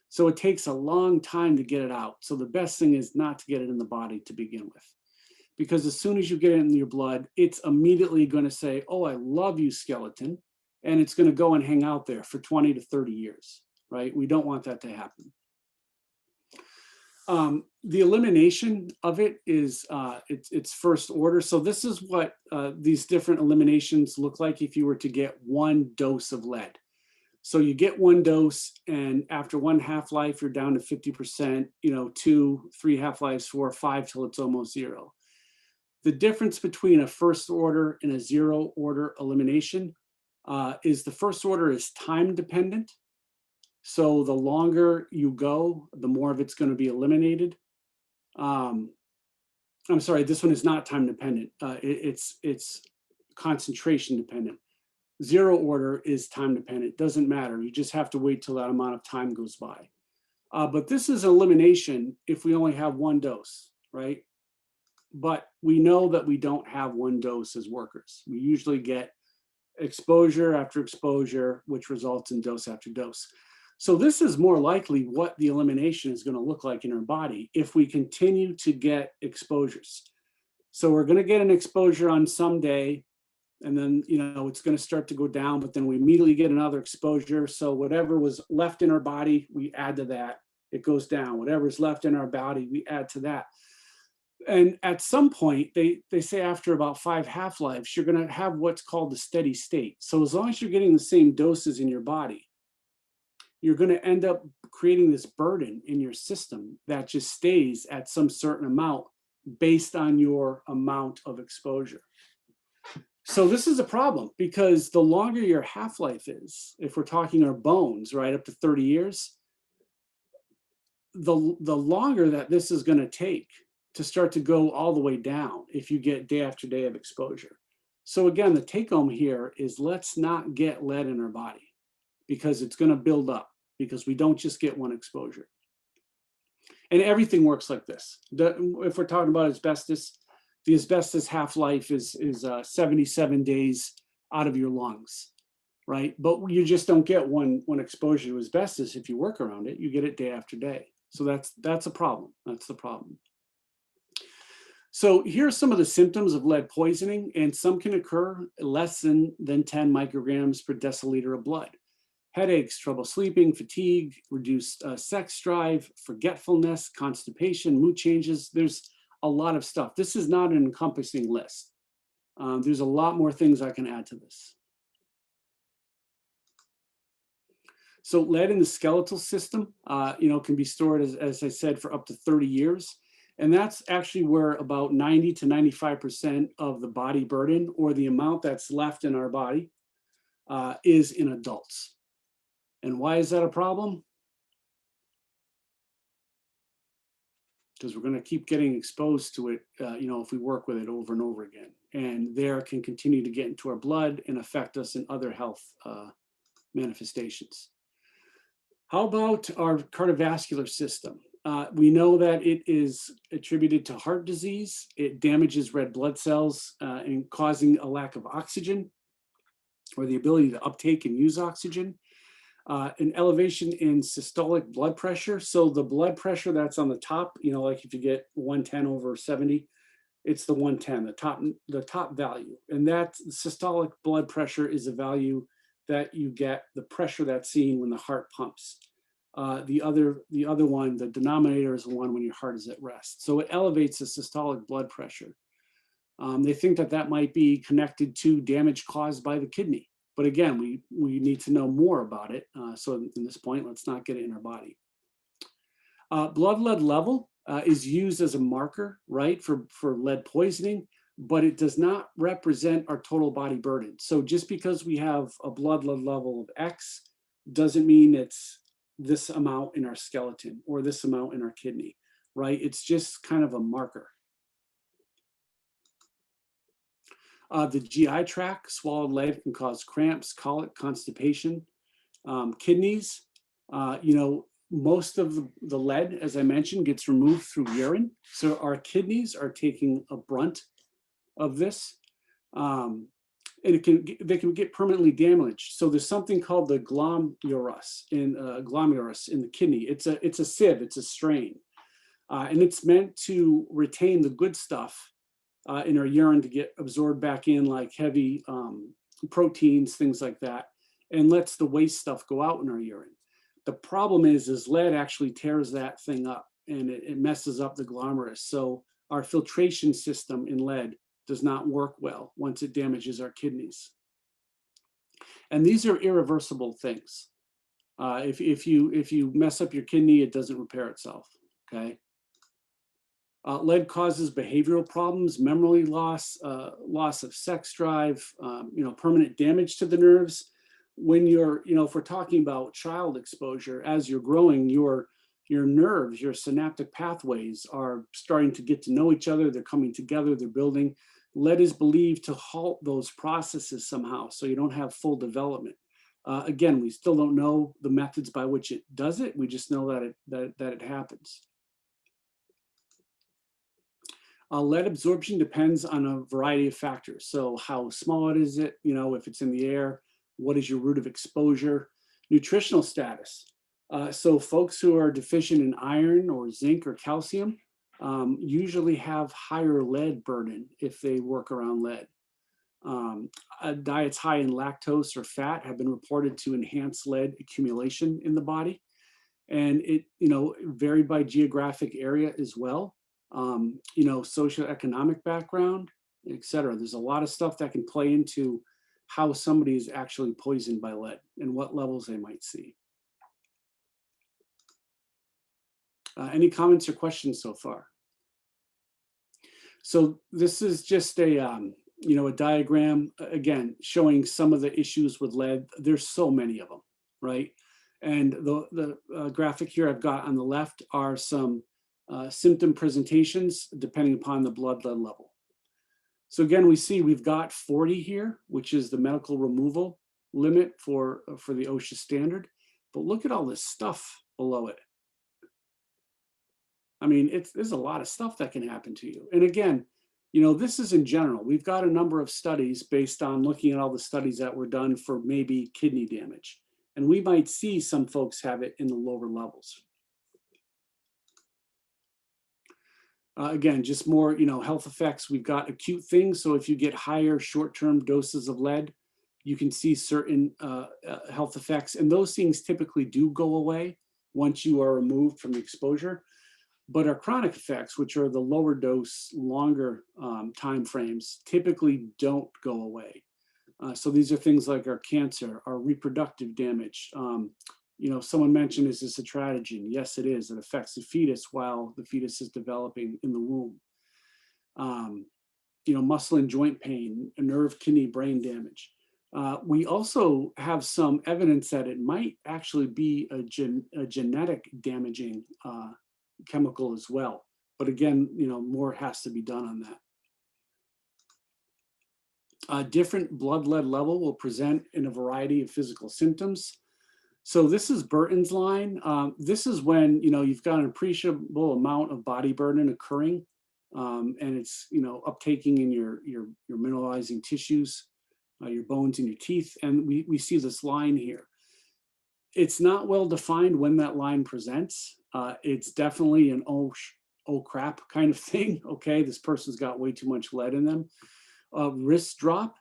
So it takes a long time to get it out. So the best thing is not to get it in the body to begin with. because as soon as you get it in your blood, it's immediately going to say, oh, I love you, skeleton. And it's going to go and hang out there for 20 to 30 years, right? We don't want that to happen. The elimination of it is it's first order. So this is what these different eliminations look like if you were to get one dose of lead. So you get one dose, and after one half-life, you're down to 50%, 2, 3 half-lives, 4, 5, till it's almost 0. The difference between a first order and a 0 order elimination is the first order is time dependent. So the longer you go, the more of it's going to be eliminated. I'm sorry, this one is not time dependent. It's concentration dependent. 0 order is time dependent. Doesn't matter. You just have to wait till that amount of time goes by. But this is elimination if we only have one dose, right? But we know that we don't have one dose as workers. We usually get exposure after exposure, which results in dose after dose. So this is more likely what the elimination is going to look like in our body if we continue to get exposures. So we're going to get an exposure on some day, and then, it's going to start to go down, but then we immediately get another exposure. So whatever was left in our body, we add to that, it goes down. Whatever's left in our body, we add to that. And at some point, they say after about 5 half-lives, you're going to have what's called the steady state. So as long as you're getting the same doses in your body, you're going to end up creating this burden in your system that just stays at some certain amount based on your amount of exposure. So this is a problem, because the longer your half-life is, if we're talking our bones, right, up to 30 years, the longer that this is going to take to start to go all the way down if you get day after day of exposure. So again, the take home here is let's not get lead in our body, because it's going to build up, because we don't just get one exposure. And everything works like this. If we're talking about asbestos, the asbestos half-life is 77 days out of your lungs, right? But you just don't get one exposure to asbestos if you work around it. You get it day after day. So that's a problem. That's the problem. So here are some of the symptoms of lead poisoning, and some can occur less than 10 micrograms per deciliter of blood. Headaches, trouble sleeping, fatigue, reduced sex drive, forgetfulness, constipation, mood changes. There's a lot of stuff. This is not an encompassing list. There's a lot more things I can add to this. So lead in the skeletal system, can be stored, as I said, for up to 30 years. And that's actually where about 90 to 95% of the body burden, or the amount that's left in our body, is in adults. And why is that a problem? Because we're going to keep getting exposed to it, if we work with it over and over again. And there can continue to get into our blood and affect us in other health manifestations. How about our cardiovascular system? We know that it is attributed to heart disease. It damages red blood cells and causing a lack of oxygen, or the ability to uptake and use oxygen. An elevation in systolic blood pressure. So the blood pressure that's on the top, like if you get 110 over 70, it's the 110, the top value. And that systolic blood pressure is a value that you get, the pressure that's seen when the heart pumps. The other one, the denominator, is the one when your heart is at rest. So it elevates the systolic blood pressure. They think that might be connected to damage caused by the kidney. But again, we need to know more about it. So in this point, let's not get it in our body. Blood lead level is used as a marker, right, for lead poisoning, but it does not represent our total body burden. So just because we have a blood lead level of X doesn't mean it's this amount in our skeleton or this amount in our kidney, right? It's just kind of a marker. The GI tract, swallowed lead can cause cramps, colic, constipation. Kidneys, most of the lead, as I mentioned, gets removed through urine. So our kidneys are taking a brunt of this. And they can get permanently damaged. So there's something called the glomerulus in the kidney. It's a sieve, it's a strain. And it's meant to retain the good stuff in our urine to get absorbed back in, like heavy proteins, things like that, and lets the waste stuff go out in our urine. The problem is lead actually tears that thing up, and it messes up the glomerulus. So our filtration system in lead does not work well once it damages our kidneys. And these are irreversible things. If you mess up your kidney, it doesn't repair itself, okay? Lead causes behavioral problems, memory loss, loss of sex drive, permanent damage to the nerves. When you're, if we're talking about child exposure, as you're growing, your nerves, your synaptic pathways are starting to get to know each other. They're coming together, they're building. Lead is believed to halt those processes somehow, so you don't have full development. Again, we still don't know the methods by which it does it. We just know that it happens. Lead absorption depends on a variety of factors. So how small is it? If it's in the air, what is your route of exposure? Nutritional status. So folks who are deficient in iron or zinc or calcium usually have higher lead burden if they work around lead. Diets high in lactose or fat have been reported to enhance lead accumulation in the body. And it, varied by geographic area as well. Socioeconomic background, et cetera. There's a lot of stuff that can play into how somebody is actually poisoned by lead and what levels they might see. Any comments or questions so far? So this is just a, a diagram, again, showing some of the issues with lead. There's so many of them, right? And the graphic here I've got on the left are some symptom presentations depending upon the blood lead level. So again, we see we've got 40 here, which is the medical removal limit for the OSHA standard. But look at all this stuff below it. I mean, there's a lot of stuff that can happen to you. And again, this is in general. We've got a number of studies based on looking at all the studies that were done for maybe kidney damage. And we might see some folks have it in the lower levels. Again, just more, health effects. We've got acute things. So if you get higher short-term doses of lead, you can see certain health effects. And those things typically do go away once you are removed from the exposure. But our chronic effects, which are the lower dose, longer time frames, typically don't go away. So these are things like our cancer, our reproductive damage. Someone mentioned, is this a tragedy? Yes, it is. It affects the fetus while the fetus is developing in the womb. Muscle and joint pain, nerve, kidney, brain damage. We also have some evidence that it might actually be a genetic damaging chemical as well. But again, more has to be done on that. Different blood lead level will present in a variety of physical symptoms. So this is Burton's line. This is when, you've got an appreciable amount of body burden occurring, and it's, uptaking in your mineralizing tissues, your bones and your teeth. And we see this line here. It's not well defined when that line presents. It's definitely an oh crap kind of thing. Okay, this person's got way too much lead in them. Wrist drop.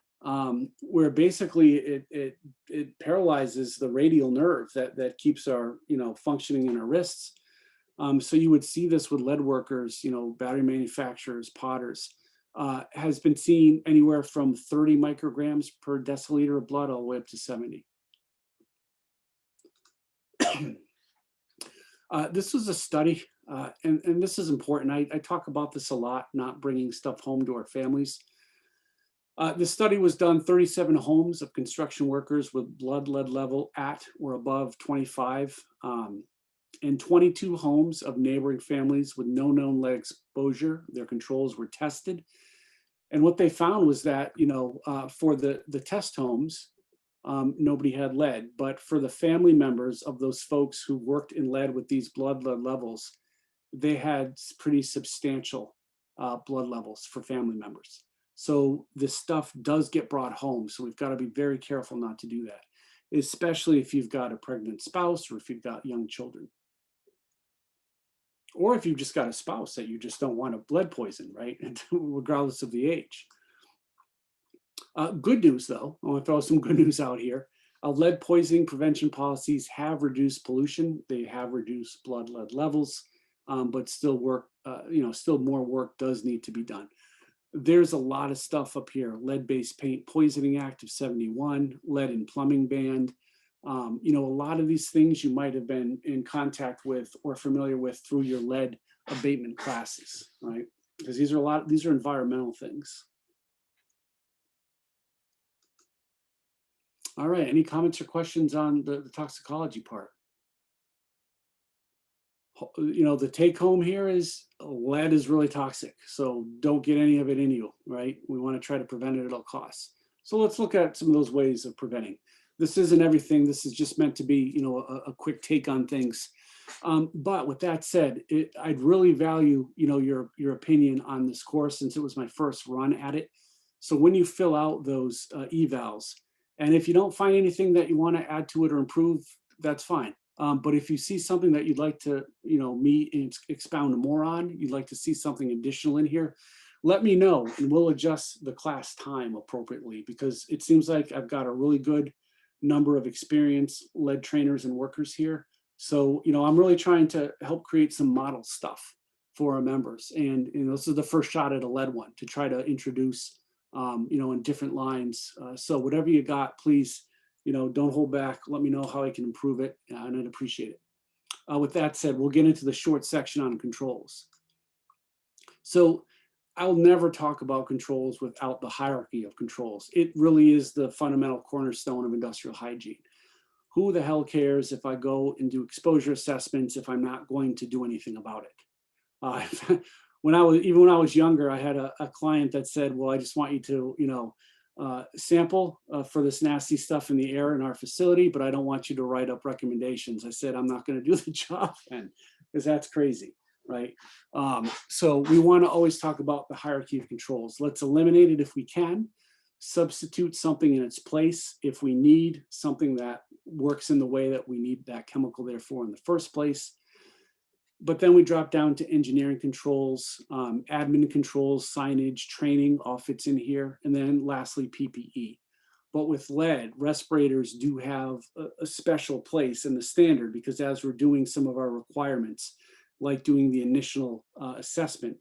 Where basically it paralyzes the radial nerve that keeps our, functioning in our wrists. So you would see this with lead workers, battery manufacturers, potters, has been seen anywhere from 30 micrograms per deciliter of blood all the way up to 70. This was a study, and this is important. I talk about this a lot, not bringing stuff home to our families. The study was done 37 homes of construction workers with blood lead level at or above 25, and 22 homes of neighboring families with no known lead exposure. Their controls were tested. And what they found was that, for the test homes, nobody had lead, but for the family members of those folks who worked in lead with these blood lead levels, they had pretty substantial blood levels for family members. So this stuff does get brought home. So we've got to be very careful not to do that, especially if you've got a pregnant spouse or if you've got young children. Or if you've just got a spouse that you just don't want to lead poison, right? Regardless of the age. Good news though, I want to throw some good news out here. Lead poisoning prevention policies have reduced pollution. They have reduced blood lead levels, but still work, still more work does need to be done. There's a lot of stuff up here. Lead-based paint poisoning act of 71, lead in plumbing ban. A lot of these things you might have been in contact with or familiar with through your lead abatement classes, right? Because these are environmental things. All right, any comments or questions on the toxicology part? The take home here is lead is really toxic, so don't get any of it in you, right? We want to try to prevent it at all costs. So let's look at some of those ways of preventing. This isn't everything. This is just meant to be, a quick take on things. But with that said, I'd really value, your opinion on this course since it was my first run at it. So when you fill out those evals, and if you don't find anything that you want to add to it or improve, that's fine. But if you see something that you'd like to, me and expound more on, you'd like to see something additional in here, let me know and we'll adjust the class time appropriately, because it seems like I've got a really good number of experienced lead trainers and workers here. So, I'm really trying to help create some model stuff for our members. And, this is the first shot at a lead one to try to introduce, in different lines. So whatever you got, please, don't hold back. Let me know how I can improve it, and I'd appreciate it. With that said, we'll get into the short section on controls. So I'll never talk about controls without the hierarchy of controls. It really is the fundamental cornerstone of industrial hygiene. Who the hell cares if I go and do exposure assessments if I'm not going to do anything about it? When I was younger, I had a client that said, well, I just want you to, sample for this nasty stuff in the air in our facility, but I don't want you to write up recommendations. I said, I'm not going to do the job then, because that's crazy, right? So we want to always talk about the hierarchy of controls. Let's eliminate it if we can, substitute something in its place if we need something that works in the way that we need that chemical there for in the first place. But then we drop down to engineering controls, admin controls, signage, training, all fits in here. And then lastly, PPE. But with lead, respirators do have a special place in the standard, because as we're doing some of our requirements, like doing the initial assessment,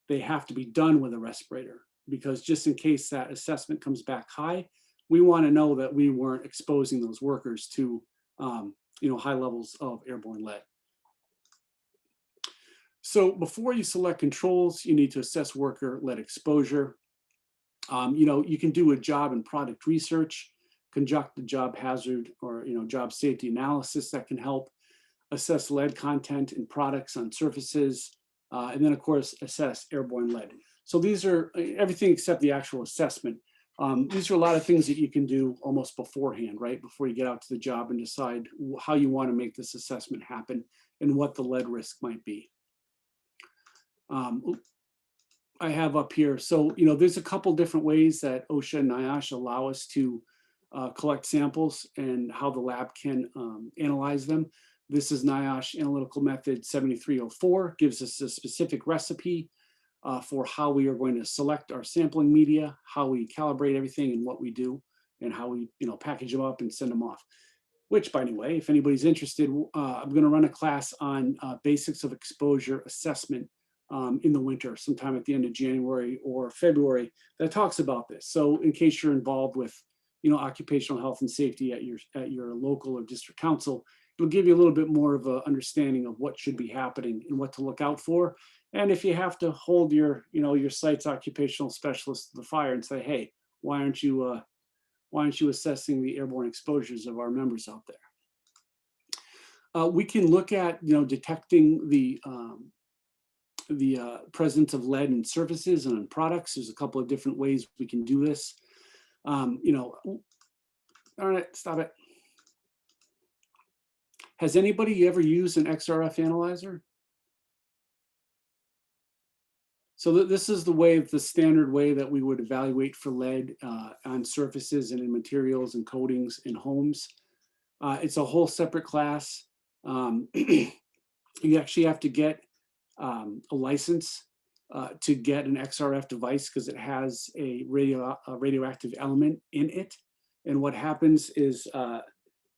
they have to be done with a respirator, because just in case that assessment comes back high, we want to know that we weren't exposing those workers to high levels of airborne lead. So before you select controls, you need to assess worker lead exposure. You can do a job and product research, conduct the job hazard or job safety analysis that can help, assess lead content in products on surfaces, and then of course assess airborne lead. So these are everything except the actual assessment. These are a lot of things that you can do almost beforehand, right? Before you get out to the job and decide how you want to make this assessment happen and what the lead risk might be. I have up here. So, there's a couple different ways that OSHA and NIOSH allow us to collect samples and how the lab can analyze them. This is NIOSH analytical method 7304, gives us a specific recipe for how we are going to select our sampling media, how we calibrate everything and what we do, and how we package them up and send them off. Which, by the way, if anybody's interested, I'm going to run a class on basics of exposure assessment in the winter, sometime at the end of January or February, that talks about this. So in case you're involved with, occupational health and safety at your local or district council, it'll give you a little bit more of an understanding of what should be happening and what to look out for. And if you have to hold your site's occupational specialist to the fire and say, hey, why aren't you assessing the airborne exposures of our members out there? We can look at, detecting the presence of lead in surfaces and in products. There's a couple of different ways we can do this. All right, stop it. Has anybody ever used an XRF analyzer? So this is the standard way that we would evaluate for lead on surfaces and in materials and coatings in homes. It's a whole separate class. You actually have to get a license to get an XRF device because it has a radioactive element in it. And what happens is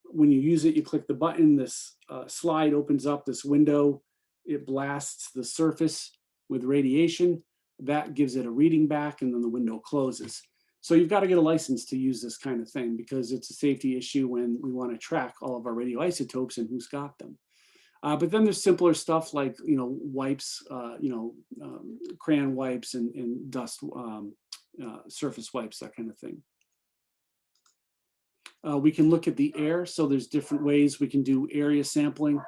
when you use it, you click the button, this slide opens up this window, it blasts the surface with radiation, that gives it a reading back, and then the window closes. So you've got to get a license to use this kind of thing because it's a safety issue when we want to track all of our radioisotopes and who's got them. But then there's simpler stuff like, wipes, crayon wipes and dust surface wipes, that kind of thing. We can look at the air. So there's different ways we can do area sampling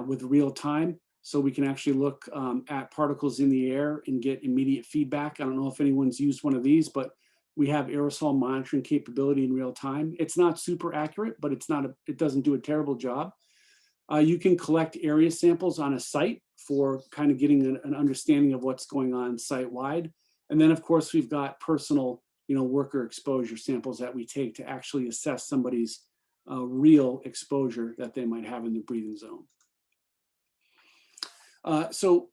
with real time. So we can actually look at particles in the air and get immediate feedback. I don't know if anyone's used one of these, but we have aerosol monitoring capability in real time. It's not super accurate, but it doesn't do a terrible job. You can collect area samples on a site for kind of getting an understanding of what's going on site-wide. And then of course, we've got personal, worker exposure samples that we take to actually assess somebody's real exposure that they might have in the breathing zone. So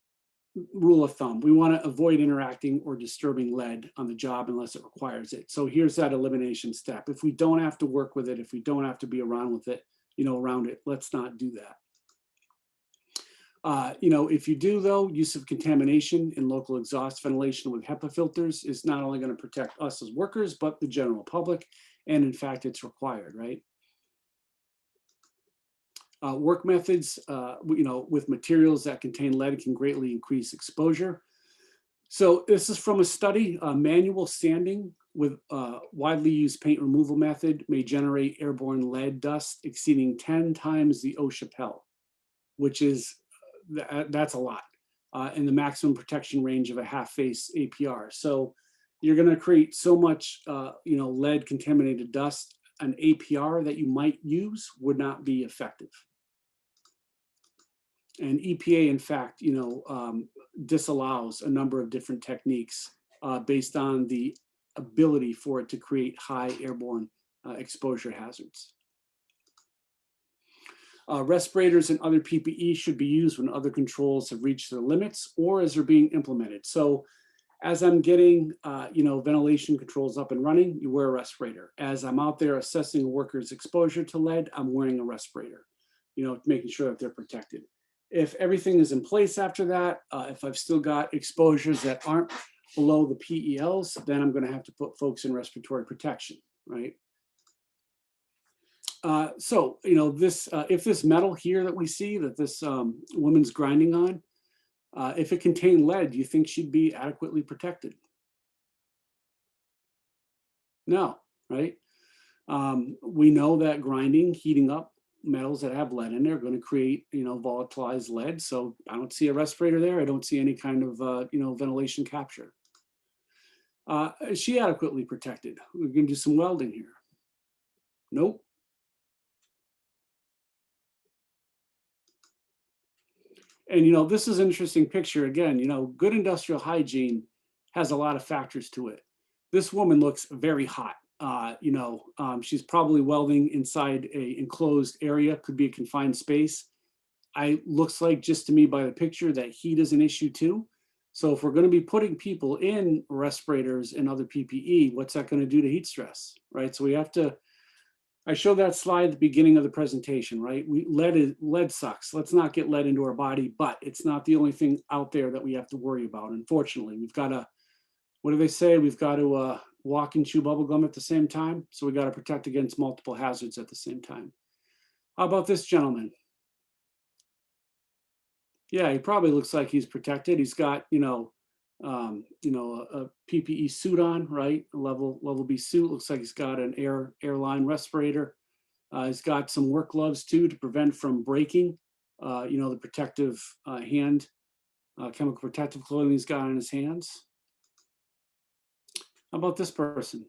rule of thumb, we want to avoid interacting or disturbing lead on the job unless it requires it. So here's that elimination step. If we don't have to work with it, if we don't have to be around with it, around it, let's not do that. If you do though, use of contamination in local exhaust ventilation with HEPA filters is not only going to protect us as workers, but the general public. And in fact, it's required, right? Work methods, with materials that contain lead can greatly increase exposure. So this is from a study, manual sanding with widely used paint removal method may generate airborne lead dust exceeding 10 times the OSHA PEL, which is, that's a lot, in the maximum protection range of a half-face APR. So you're gonna create so much, lead contaminated dust, an APR that you might use would not be effective. And EPA, in fact, disallows a number of different techniques based on the ability for it to create high airborne exposure hazards. Respirators and other PPE should be used when other controls have reached their limits or as they're being implemented. So as I'm getting, ventilation controls up and running, you wear a respirator. As I'm out there assessing a worker's exposure to lead, I'm wearing a respirator, making sure that they're protected. If everything is in place after that, if I've still got exposures that aren't below the PELs, then I'm going to have to put folks in respiratory protection, right? So, if this metal here that we see that this woman's grinding on, if it contained lead, do you think she'd be adequately protected? No, right? We know that grinding, heating up metals that have lead in there are going to create, volatilized lead. So I don't see a respirator there. I don't see any kind of, ventilation capture. Is she adequately protected? We're going to do some welding here. Nope. And, this is an interesting picture. Again, good industrial hygiene has a lot of factors to it. This woman looks very hot. She's probably welding inside a enclosed area, could be a confined space. Looks like just to me by the picture that heat is an issue too. So if we're going to be putting people in respirators and other PPE, what's that going to do to heat stress, right? So we have to, I showed that slide at the beginning of the presentation, right? Lead sucks. Let's not get lead into our body, but it's not the only thing out there that we have to worry about. Unfortunately, we've got to, what do they say? We've got to walk and chew bubble gum at the same time. So we got to protect against multiple hazards at the same time. How about this gentleman? Yeah, he probably looks like he's protected. He's got, a PPE suit on, right? A level B suit. Looks like he's got an airline respirator. He's got some work gloves too to prevent from breaking. The protective chemical protective clothing he's got on his hands. How about this person?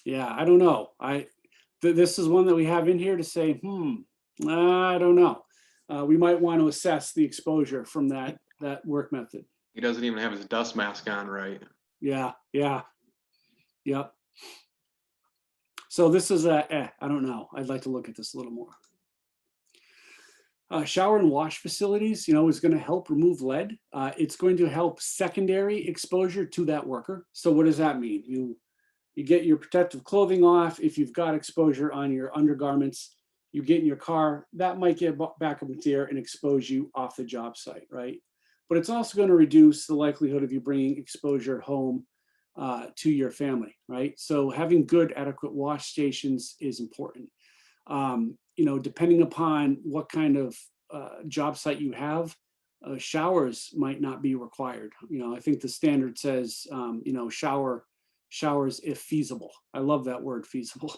Yeah, I don't know. This is one that we have in here to say, I don't know. We might want to assess the exposure from that work method. He doesn't even have his dust mask on, right? Yeah. Yep. So this is I don't know. I'd like to look at this a little more. Shower and wash facilities, is going to help remove lead. It's going to help secondary exposure to that worker. So what does that mean? You get your protective clothing off. If you've got exposure on your undergarments, you get in your car, that might get back up into the air and expose you off the job site, right? But it's also going to reduce the likelihood of you bringing exposure home to your family, right? So having good, adequate wash stations is important. Depending upon what kind of job site you have, showers might not be required. I think the standard says, showers if feasible. I love that word, feasible.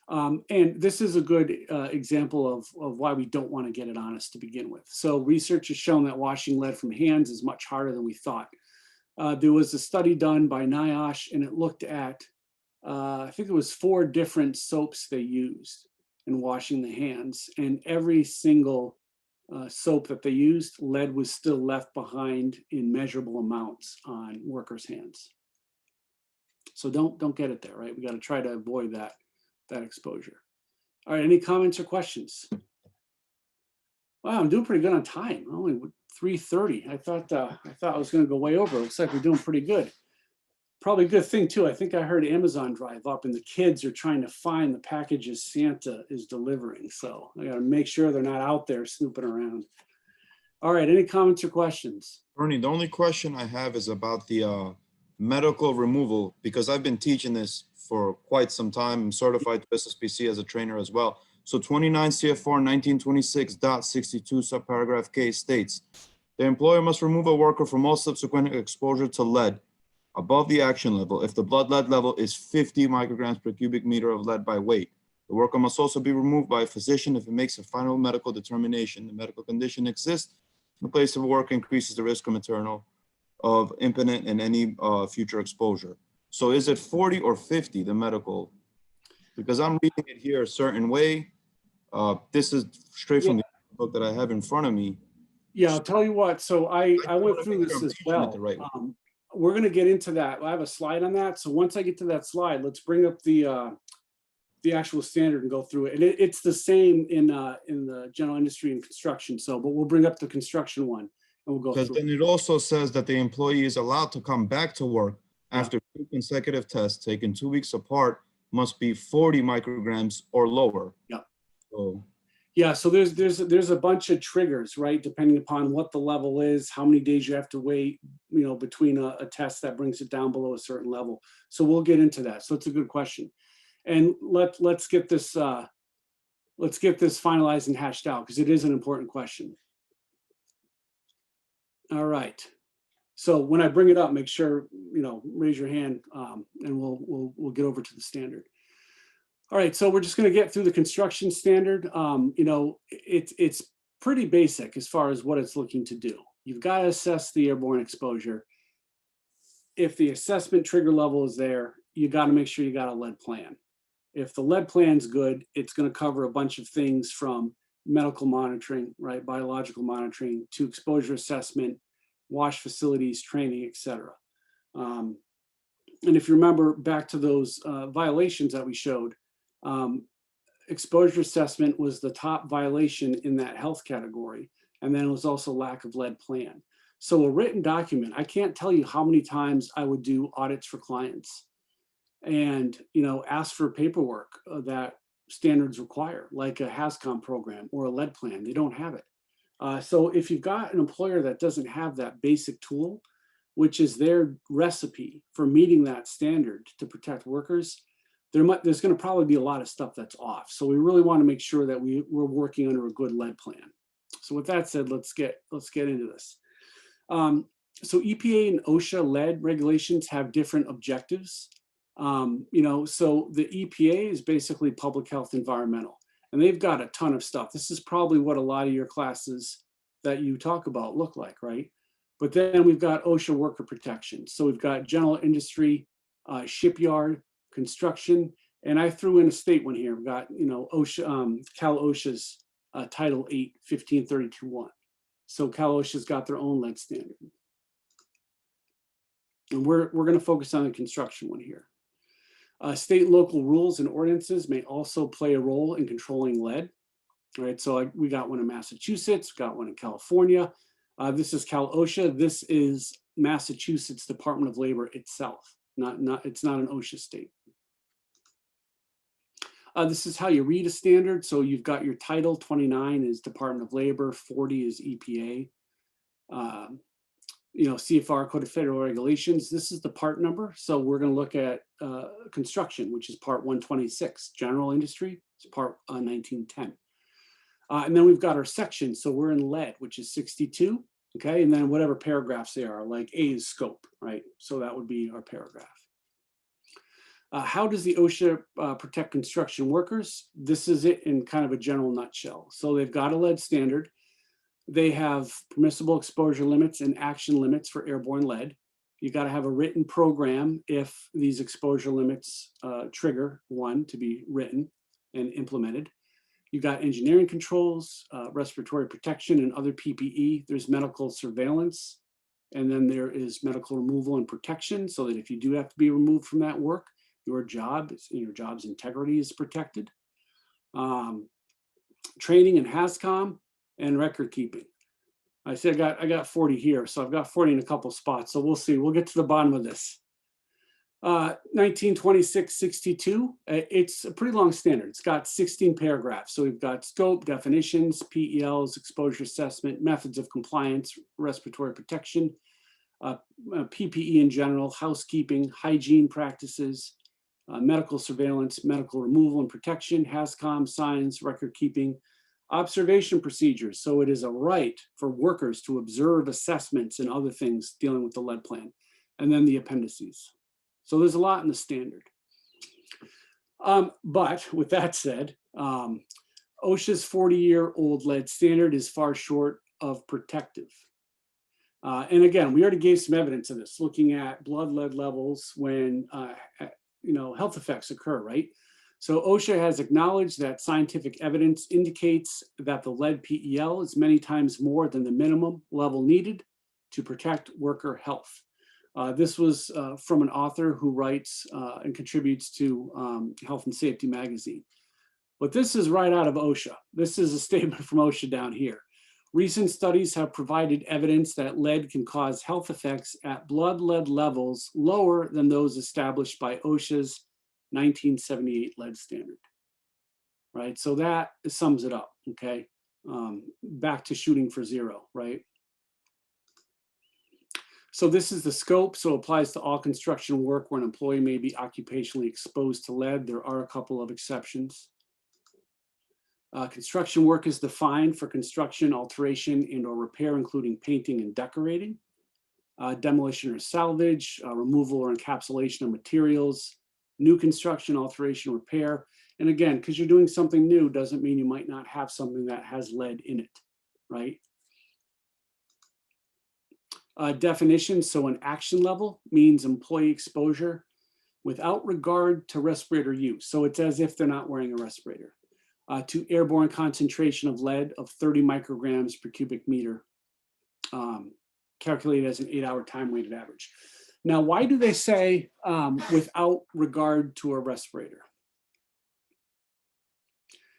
And this is a good example of why we don't want to get it on us to begin with. So research has shown that washing lead from hands is much harder than we thought. There was a study done by NIOSH, and it looked at, I think it was 4 different soaps they used in washing the hands, and every single soap that they used, lead was still left behind in measurable amounts on workers' hands. So don't get it there, right? We got to try to avoid that exposure. All right, any comments or questions? Wow, I'm doing pretty good on time. Only 3:30. I thought I was going to go way over. Looks like we're doing pretty good. Probably a good thing too. I think I heard Amazon drive up, and the kids are trying to find the packages Santa is delivering. So I got to make sure they're not out there snooping around. All right, any comments or questions? Bernie, the only question I have is about the medical removal, because I've been teaching this for quite some time. I'm certified to SSPC as a trainer as well. So 29 CFR 1926.62 subparagraph K states, the employer must remove a worker from all subsequent exposure to lead above the action level if the blood lead level is 50 micrograms per cubic meter of lead by weight. The worker must also be removed by a physician if it makes a final medical determination. The medical condition exists. The place of work increases the risk of imminent and any future exposure. So is it 40 or 50, the medical? Because I'm reading it here a certain way. This is straight from the book that I have in front of me. Yeah, I'll tell you what. So I went through this as well. We're going to get into that. I have a slide on that. So once I get to that slide, let's bring up the actual standard and go through it. And it's the same in the general industry and construction. So, but we'll bring up the construction one and we'll go through. Because then it also says that the employee is allowed to come back to work after 2 consecutive tests taken 2 weeks apart, must be 40 micrograms or lower. Yeah. So. Yeah, so there's a bunch of triggers, right? Depending upon what the level is, how many days you have to wait, between a test that brings it down below a certain level. So we'll get into that. So it's a good question, and let's get this finalized and hashed out because it is an important question. All right. So when I bring it up, make sure raise your hand, and we'll get over to the standard. All right, so we're just going to get through the construction standard. It's pretty basic as far as what it's looking to do. You've got to assess the airborne exposure. If the assessment trigger level is there, you got to make sure you got a lead plan. If the lead plan's good, it's going to cover a bunch of things from medical monitoring, right, biological monitoring, to exposure assessment, wash facilities, training, etc. And if you remember back to those violations that we showed, exposure assessment was the top violation in that health category. And then it was also lack of lead plan. So a written document, I can't tell you how many times I would do audits for clients and, ask for paperwork that standards require, like a HAZCOM program or a lead plan. They don't have it. So if you've got an employer that doesn't have that basic tool, which is their recipe for meeting that standard to protect workers, there's going to probably be a lot of stuff that's off. So we really want to make sure that we're working under a good lead plan. So with that said, let's get into this. So EPA and OSHA lead regulations have different objectives. So the EPA is basically public health environmental, and they've got a ton of stuff. This is probably what a lot of your classes that you talk about look like, right? But then we've got OSHA worker protection. So we've got general industry, shipyard, construction, and I threw in a state one here. We've got, OSHA, Cal OSHA's Title 8, 1532.1. So Cal OSHA's got their own lead standard. And we're going to focus on the construction one here. State and local rules and ordinances may also play a role in controlling lead. All right, so we got one in Massachusetts, got one in California. This is Cal OSHA. This is Massachusetts Department of Labor itself. It's not an OSHA state. This is how you read a standard. So you've got your title, 29 is Department of Labor, 40 is EPA. CFR, Code of Federal Regulations. This is the part number. So we're going to look at construction, which is part 126. General industry is part 1910. And then we've got our section. So we're in lead, which is 62. Okay. And then whatever paragraphs they are, like A is scope, right? So that would be our paragraph. How does the OSHA protect construction workers? This is it in kind of a general nutshell. So they've got a lead standard. They have permissible exposure limits and action limits for airborne lead. You got to have a written program if these exposure limits trigger one to be written and implemented. You got engineering controls, respiratory protection, and other PPE. There's medical surveillance, and then there is medical removal and protection, so that if you do have to be removed from that work, your job's integrity is protected. Training and HAZCOM and record keeping. I said I got 40 here, so I've got 40 in a couple spots. So we'll see. We'll get to the bottom of this. 1926-62. It's a pretty long standard. It's got 16 paragraphs. So we've got scope, definitions, PELs, exposure assessment, methods of compliance, respiratory protection, PPE in general, housekeeping, hygiene practices, medical surveillance, medical removal and protection, HAZCOM, signs, record keeping, observation procedures. So it is a right for workers to observe assessments and other things dealing with the lead plan, and then the appendices. So there's a lot in the standard. But with that said, OSHA's 40-year-old lead standard is far short of protective. And again, we already gave some evidence of this, looking at blood lead levels when health effects occur, right? So OSHA has acknowledged that scientific evidence indicates that the lead PEL is many times more than the minimum level needed to protect worker health. This was from an author who writes and contributes to Health and Safety magazine. But this is right out of OSHA. This is a statement from OSHA down here. Recent studies have provided evidence that lead can cause health effects at blood lead levels lower than those established by OSHA's 1978 lead standard, right? So that sums it up, okay? Back to shooting for zero, right? So this is the scope, so it applies to all construction work where an employee may be occupationally exposed to lead. There are a couple of exceptions. Construction work is defined for construction, alteration, and or repair, including painting and decorating, demolition or salvage, removal or encapsulation of materials, new construction, alteration, repair. And again, because you're doing something new doesn't mean you might not have something that has lead in it, right? Definition, so an action level means employee exposure without regard to respirator use. So it's as if they're not wearing a respirator. To airborne concentration of lead of 30 micrograms per cubic meter, calculated as an 8-hour time-weighted average. Now, why do they say without regard to a respirator?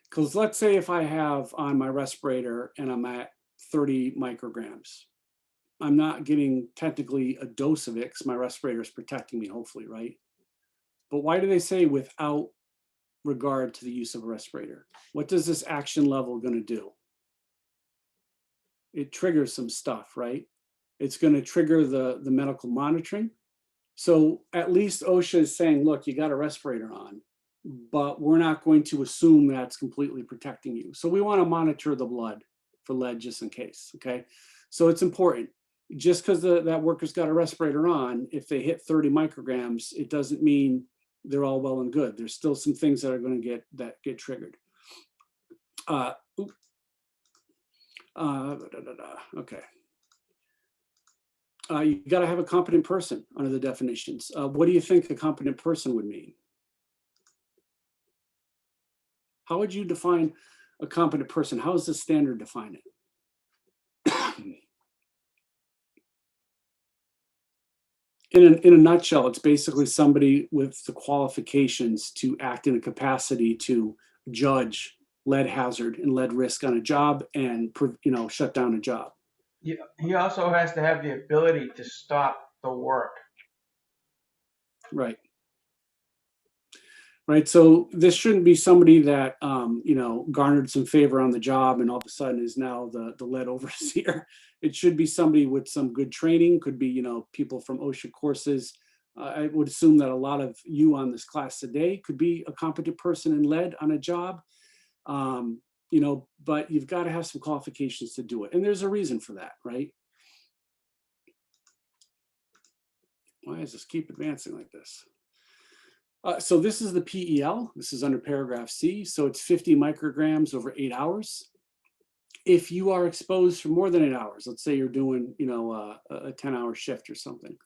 Because let's say if I have on my respirator and I'm at 30 micrograms, I'm not getting technically a dose of it because my respirator is protecting me, hopefully, right? But why do they say without regard to the use of a respirator? What does this action level going to do? It triggers some stuff, right? It's going to trigger the medical monitoring. So at least OSHA is saying, look, you got a respirator on, but we're not going to assume that's completely protecting you. So we want to monitor the blood for lead just in case, okay? So it's important. Just because that worker's got a respirator on, if they hit 30 micrograms, it doesn't mean they're all well and good. There's still some things that are going to get triggered. Okay. You got to have a competent person under the definitions. What do you think a competent person would mean? How would you define a competent person? How does the standard define it? In a nutshell, it's basically somebody with the qualifications to act in a capacity to judge lead hazard and lead risk on a job and, shut down a job. He also has to have the ability to stop the work. Right. Right. So this shouldn't be somebody that, garnered some favor on the job and all of a sudden is now the lead overseer. It should be somebody with some good training, could be, people from OSHA courses. I would assume that a lot of you on this class today could be a competent person in lead on a job, but you've got to have some qualifications to do it. And there's a reason for that, right? Why does this keep advancing like this? So this is the PEL. This is under paragraph C. So it's 50 micrograms over 8 hours. If you are exposed for more than 8 hours, let's say you're doing, a 10-hour shift or something.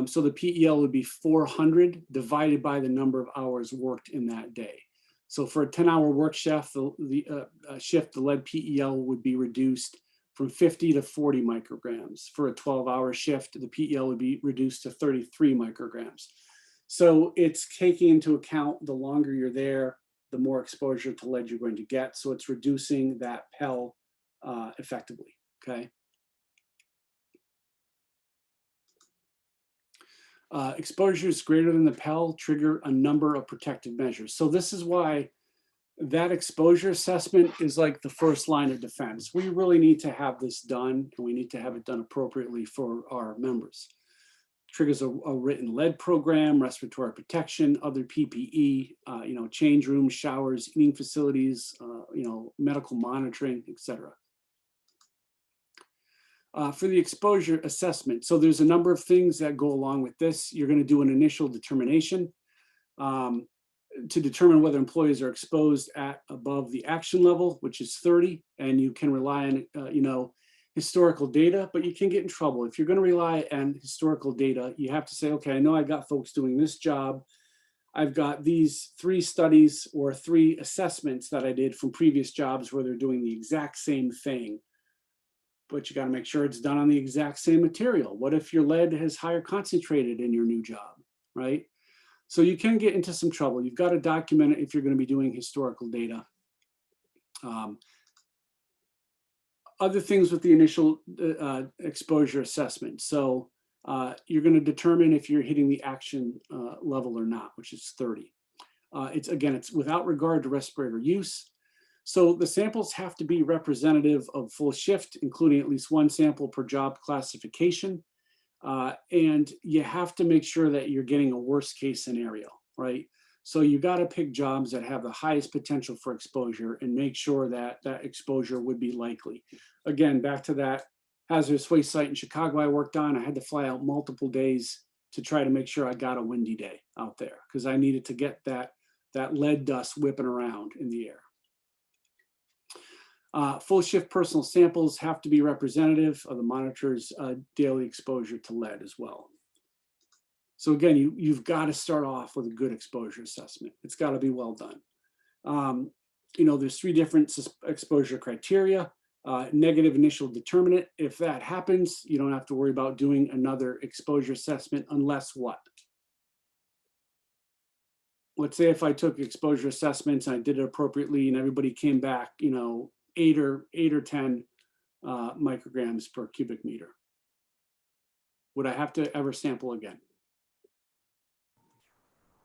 So the PEL would be 400 divided by the number of hours worked in that day. So for a 10-hour work shift, the lead PEL would be reduced from 50 to 40 micrograms. For a 12-hour shift, the PEL would be reduced to 33 micrograms. So it's taking into account the longer you're there, the more exposure to lead you're going to get. So it's reducing that PEL effectively, okay? Exposures greater than the PEL trigger a number of protective measures. So this is why that exposure assessment is like the first line of defense. We really need to have this done, and we need to have it done appropriately for our members. Triggers a written lead program, respiratory protection, other PPE, change rooms, showers, eating facilities, medical monitoring, etc. For the exposure assessment, so there's a number of things that go along with this. You're going to do an initial determination to determine whether employees are exposed at above the action level, which is 30, and you can rely on, historical data, but you can get in trouble. If you're going to rely on historical data, you have to say, okay, I know I got folks doing this job. I've got these 3 studies or 3 assessments that I did from previous jobs where they're doing the exact same thing. But you got to make sure it's done on the exact same material. What if your lead has higher concentrated in your new job, right? So you can get into some trouble. You've got to document it if you're going to be doing historical data. Other things with the initial exposure assessment. So you're going to determine if you're hitting the action level or not, which is 30. It's without regard to respirator use. So the samples have to be representative of full shift, including at least 1 sample per job classification. And you have to make sure that you're getting a worst case scenario, right? So you got to pick jobs that have the highest potential for exposure and make sure that that exposure would be likely. Again, back to that hazardous waste site in Chicago I worked on, I had to fly out multiple days to try to make sure I got a windy day out there because I needed to get that lead dust whipping around in the air. Full shift personal samples have to be representative of the monitor's daily exposure to lead as well. So again, you've got to start off with a good exposure assessment. It's got to be well done. There's 3 different exposure criteria. Negative initial determinant. If that happens, you don't have to worry about doing another exposure assessment unless what? Let's say if I took exposure assessments and I did it appropriately and everybody came back, 8 or 10 micrograms per cubic meter. Would I have to ever sample again?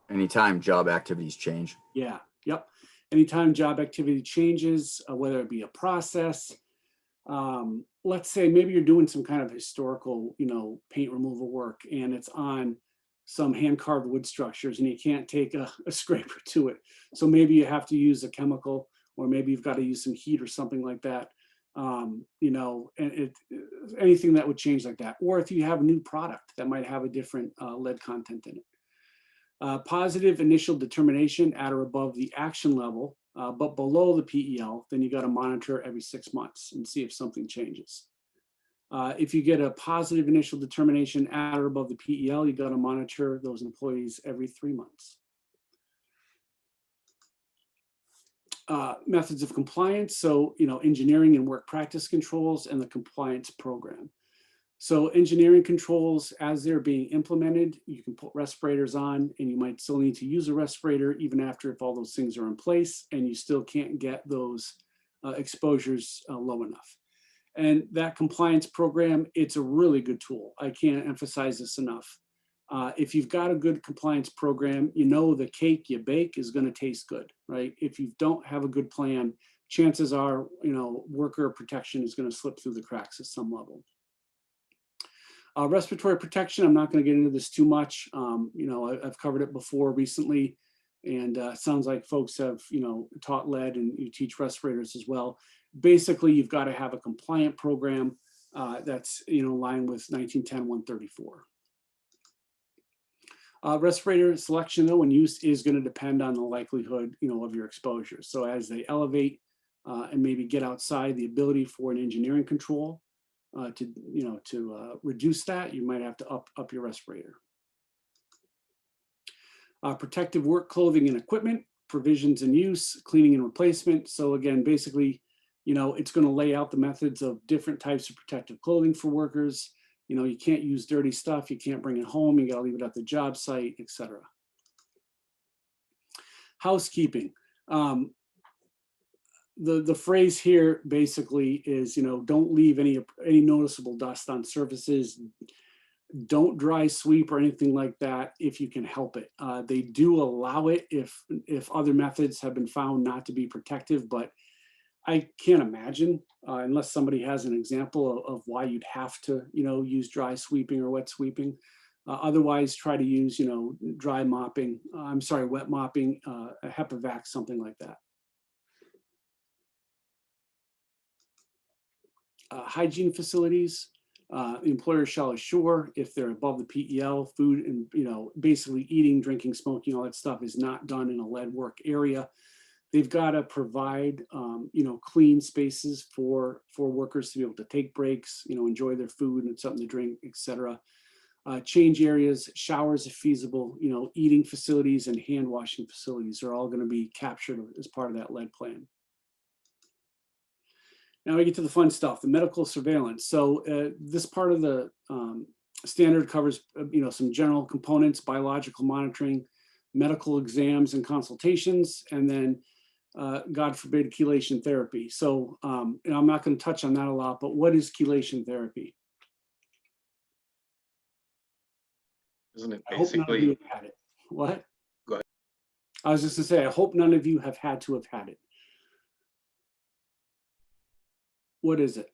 Anytime job activities change. Yeah, yep. Anytime job activity changes, whether it be a process, let's say maybe you're doing some kind of historical, paint removal work and it's on some hand carved wood structures and you can't take a scraper to it. So maybe you have to use a chemical or maybe you've got to use some heat or something like that. And anything that would change like that. Or if you have a new product that might have a different lead content in it. Positive initial determination at or above the action level, but below the PEL, then you got to monitor every 6 months and see if something changes. If you get a positive initial determination at or above the PEL, you got to monitor those employees every 3 months. Methods of compliance, so engineering and work practice controls and the compliance program. So engineering controls, as they're being implemented, you can put respirators on, and you might still need to use a respirator even after if all those things are in place, and you still can't get those exposures low enough. And that compliance program, it's a really good tool. I can't emphasize this enough. If you've got a good compliance program, you know the cake you bake is going to taste good, right? If you don't have a good plan, chances are, worker protection is going to slip through the cracks at some level. Respiratory protection, I'm not going to get into this too much. I've covered it before recently, and it sounds like folks have, taught lead and you teach respirators as well. Basically, you've got to have a compliant program that's, in line with 1910-134. Respirator selection, though, and use is going to depend on the likelihood, of your exposure. So as they elevate and maybe get outside the ability for an engineering control, to reduce that, you might have to up your respirator. Protective work clothing and equipment, provisions and use, cleaning and replacement. So again, basically, it's going to lay out the methods of different types of protective clothing for workers. You can't use dirty stuff. You can't bring it home. You got to leave it at the job site, etc. Housekeeping. The phrase here basically is, don't leave any noticeable dust on surfaces. Don't dry sweep or anything like that if you can help it. They do allow it if other methods have been found not to be protective, but I can't imagine unless somebody has an example of why you'd have to, use dry sweeping or wet sweeping. Otherwise, try to use, wet mopping, a HEPA vac, something like that. Hygiene facilities, the employer shall assure if they're above the PEL, food and, basically eating, drinking, smoking, all that stuff is not done in a lead work area. They've got to provide, clean spaces for workers to be able to take breaks, enjoy their food and something to drink, etc. Change areas, showers if feasible, eating facilities and hand washing facilities are all going to be captured as part of that lead plan. Now we get to the fun stuff, the medical surveillance. So this part of the standard covers, some general components, biological monitoring, medical exams and consultations, and then, God forbid, chelation therapy. So I'm not going to touch on that a lot, but what is chelation therapy? Isn't it I hope none of basically? you have had it. What? Go ahead. I was just going to say, I hope none of you have had it. What is it?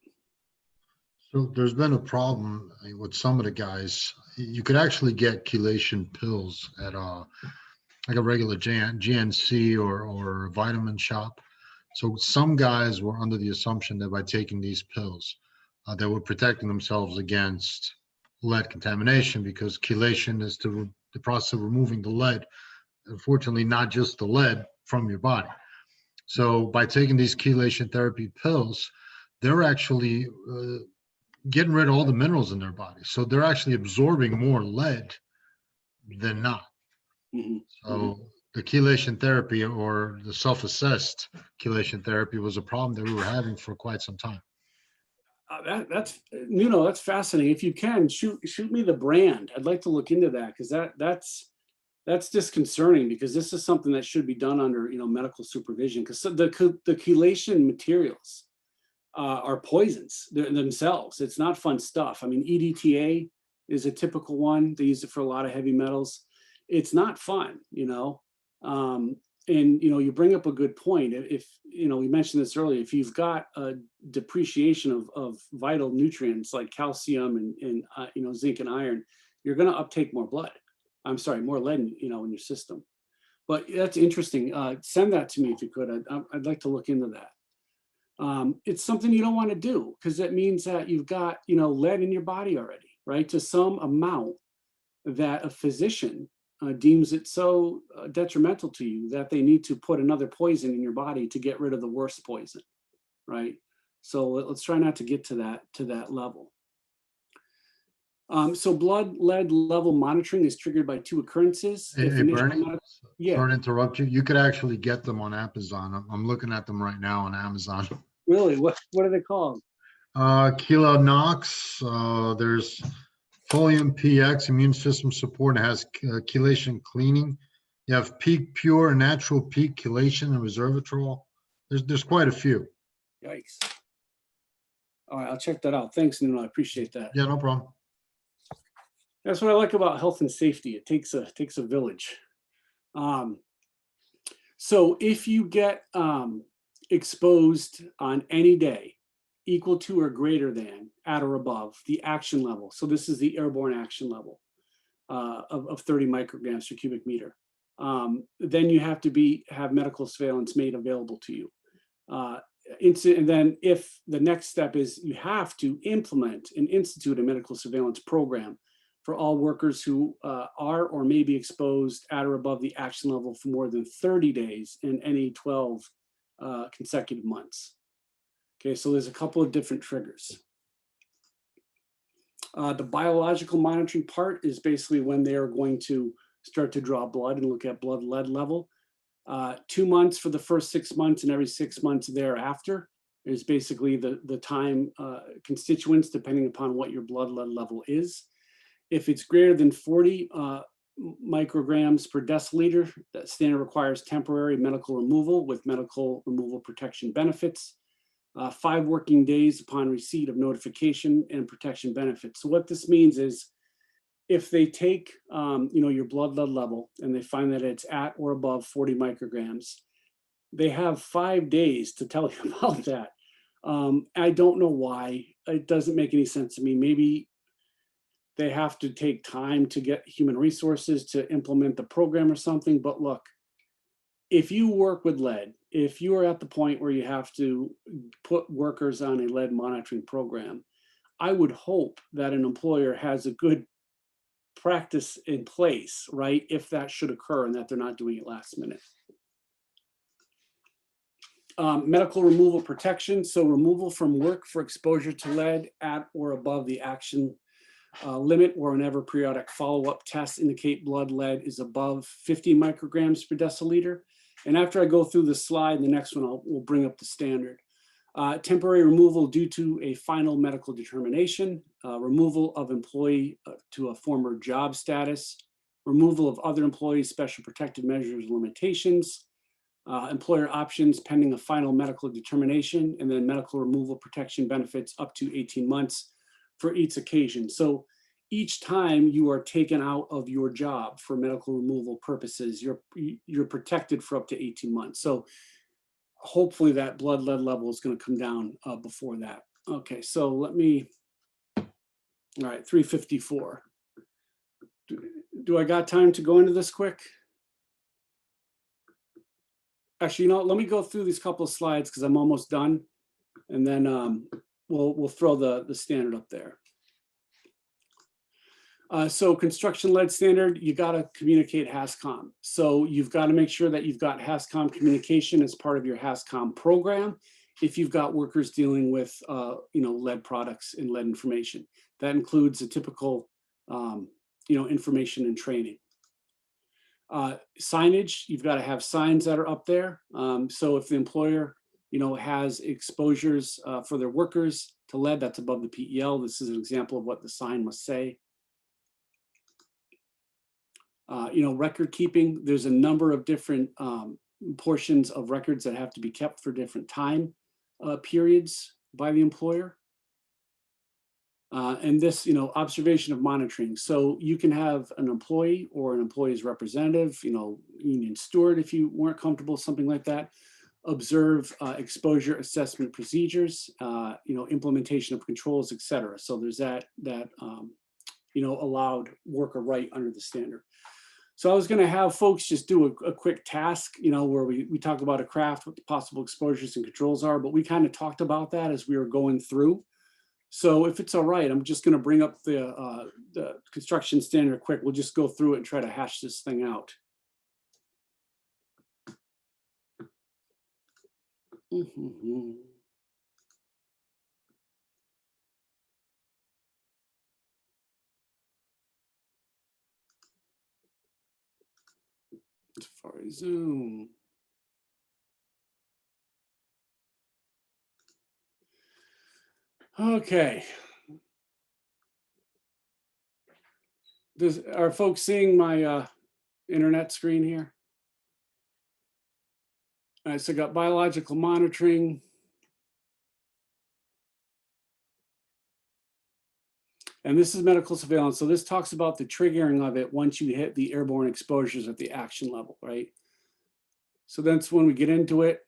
So there's been a problem with some of the guys. You could actually get chelation pills at like a regular GNC or a vitamin shop. So some guys were under the assumption that by taking these pills, they were protecting themselves against lead contamination, because chelation is the process of removing the lead, unfortunately not just the lead, from your body. So by taking these chelation therapy pills, they're actually getting rid of all the minerals in their body. So they're actually absorbing more lead than not. Mm-hmm. So the chelation therapy, or the self-assessed chelation therapy, was a problem that we were having for quite some time. That's fascinating. If you can, shoot me the brand. I'd like to look into that, because that's disconcerting, because this is something that should be done under medical supervision, because the chelation materials are poisons themselves. It's not fun stuff. I mean, EDTA is a typical one. They use it for a lot of heavy metals. It's not fun, and you bring up a good point. If we mentioned this earlier, if you've got a depreciation of vital nutrients like calcium and zinc and iron, you're going to uptake more lead in your system. But that's interesting. Send that to me if you could. I'd like to look into that. It's something you don't want to do, because it means that you've got lead in your body already, right, to some amount that a physician deems it so detrimental to you that they need to put another poison in your body to get rid of the worst poison, right? So let's try not to get to that level. So blood lead level monitoring is triggered by two occurrences. Hey, Bernie, yeah. Sorry to interrupt you. You could actually get them on Amazon. I'm looking at them right now on Amazon. Really? What are they called? Kilo Knox, there's Folium PX, immune system support, and has chelation cleaning. You have peak pure and natural peak chelation and resveratrol. There's quite a few. Yikes. All right, I'll check that out. Thanks, Nuno. I appreciate that. Yeah, no problem. That's what I like about health and safety. It takes a village. So if you get exposed on any day equal to or greater than, at or above the action level, so this is the airborne action level of 30 micrograms per cubic meter, then you have to have medical surveillance made available to you. And then if the next step is you have to implement and institute a medical surveillance program for all workers who are or may be exposed at or above the action level for more than 30 days in any 12 consecutive months. Okay, so there's a couple of different triggers. The biological monitoring part is basically when they are going to start to draw blood and look at blood lead level. 2 months for the first 6 months, and every 6 months thereafter is basically the time constituents, depending upon what your blood lead level is. If it's greater than 40 micrograms per deciliter, that standard requires temporary medical removal with medical removal protection benefits. 5 working days upon receipt of notification and protection benefits. So what this means is if they take your blood lead level and they find that it's at or above 40 micrograms, they have 5 days to tell you about that. I don't know why. It doesn't make any sense to me. Maybe they have to take time to get human resources to implement the program or something. But look, if you work with lead, if you are at the point where you have to put workers on a lead monitoring program, I would hope that an employer has a good practice in place, right? If that should occur and that they're not doing it last minute. Medical removal protection. So removal from work for exposure to lead at or above the action limit, or whenever periodic follow-up tests indicate blood lead is above 50 micrograms per deciliter. And after I go through the slide, the next one we'll bring up the standard. Temporary removal due to a final medical determination, removal of employee to a former job status, removal of other employees' special protective measures limitations, employer options pending a final medical determination, and then medical removal protection benefits up to 18 months for each occasion. So each time you are taken out of your job for medical removal purposes, you're protected for up to 18 months. So hopefully that blood lead level is going to come down before that. Okay, so let me, all right, 354. Do I got time to go into this quick? Actually, let me go through these couple of slides because I'm almost done. And then we'll throw the standard up there. So construction lead standard, you got to communicate HASCOM. So you've got to make sure that you've got HASCOM communication as part of your HASCOM program. If you've got workers dealing with, lead products and lead information, that includes a typical, information and training. Signage, you've got to have signs that are up there. So if the employer, has exposures for their workers to lead that's above the PEL, this is an example of what the sign must say. Record keeping, there's a number of different portions of records that have to be kept for different time periods by the employer. And this, observation of monitoring. So you can have an employee or an employee's representative, union steward, if you weren't comfortable, something like that, observe exposure assessment procedures, implementation of controls, et cetera. So there's that allowed worker right under the standard. So I was going to have folks just do a quick task, where we talk about a craft, what the possible exposures and controls are, but we kind of talked about that as we were going through. So if it's all right, I'm just going to bring up the construction standard quick. We'll just go through it and try to hash this thing out. Safari Zoom. Okay. Are folks seeing my internet screen here? All right, so I got biological monitoring. And this is medical surveillance. So this talks about the triggering of it once you hit the airborne exposures at the action level, right? So that's when we get into it.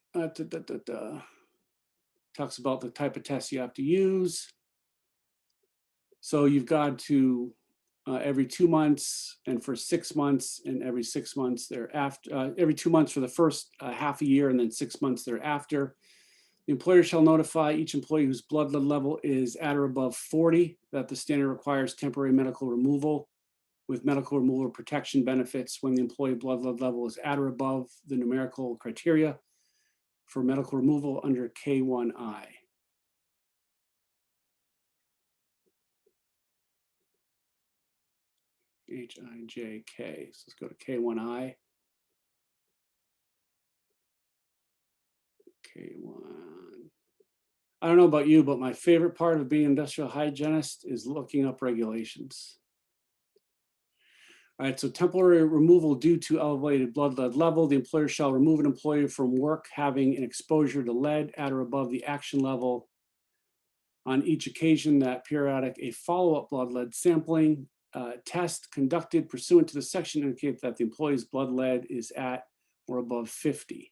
Talks about the type of test you have to use. So you've got to every 2 months and for 6 months and every 6 months thereafter, every 2 months for the first half a year and then 6 months thereafter. The employer shall notify each employee whose blood lead level is at or above 40 that the standard requires temporary medical removal with medical removal protection benefits when the employee blood lead level is at or above the numerical criteria for medical removal under K1I. HIJK. So let's go to K1I. K1. I don't know about you, but my favorite part of being an industrial hygienist is looking up regulations. All right, so temporary removal due to elevated blood lead level. The employer shall remove an employee from work having an exposure to lead at or above the action level on each occasion that periodic a follow-up blood lead sampling test conducted pursuant to the section indicate that the employee's blood lead is at or above 50.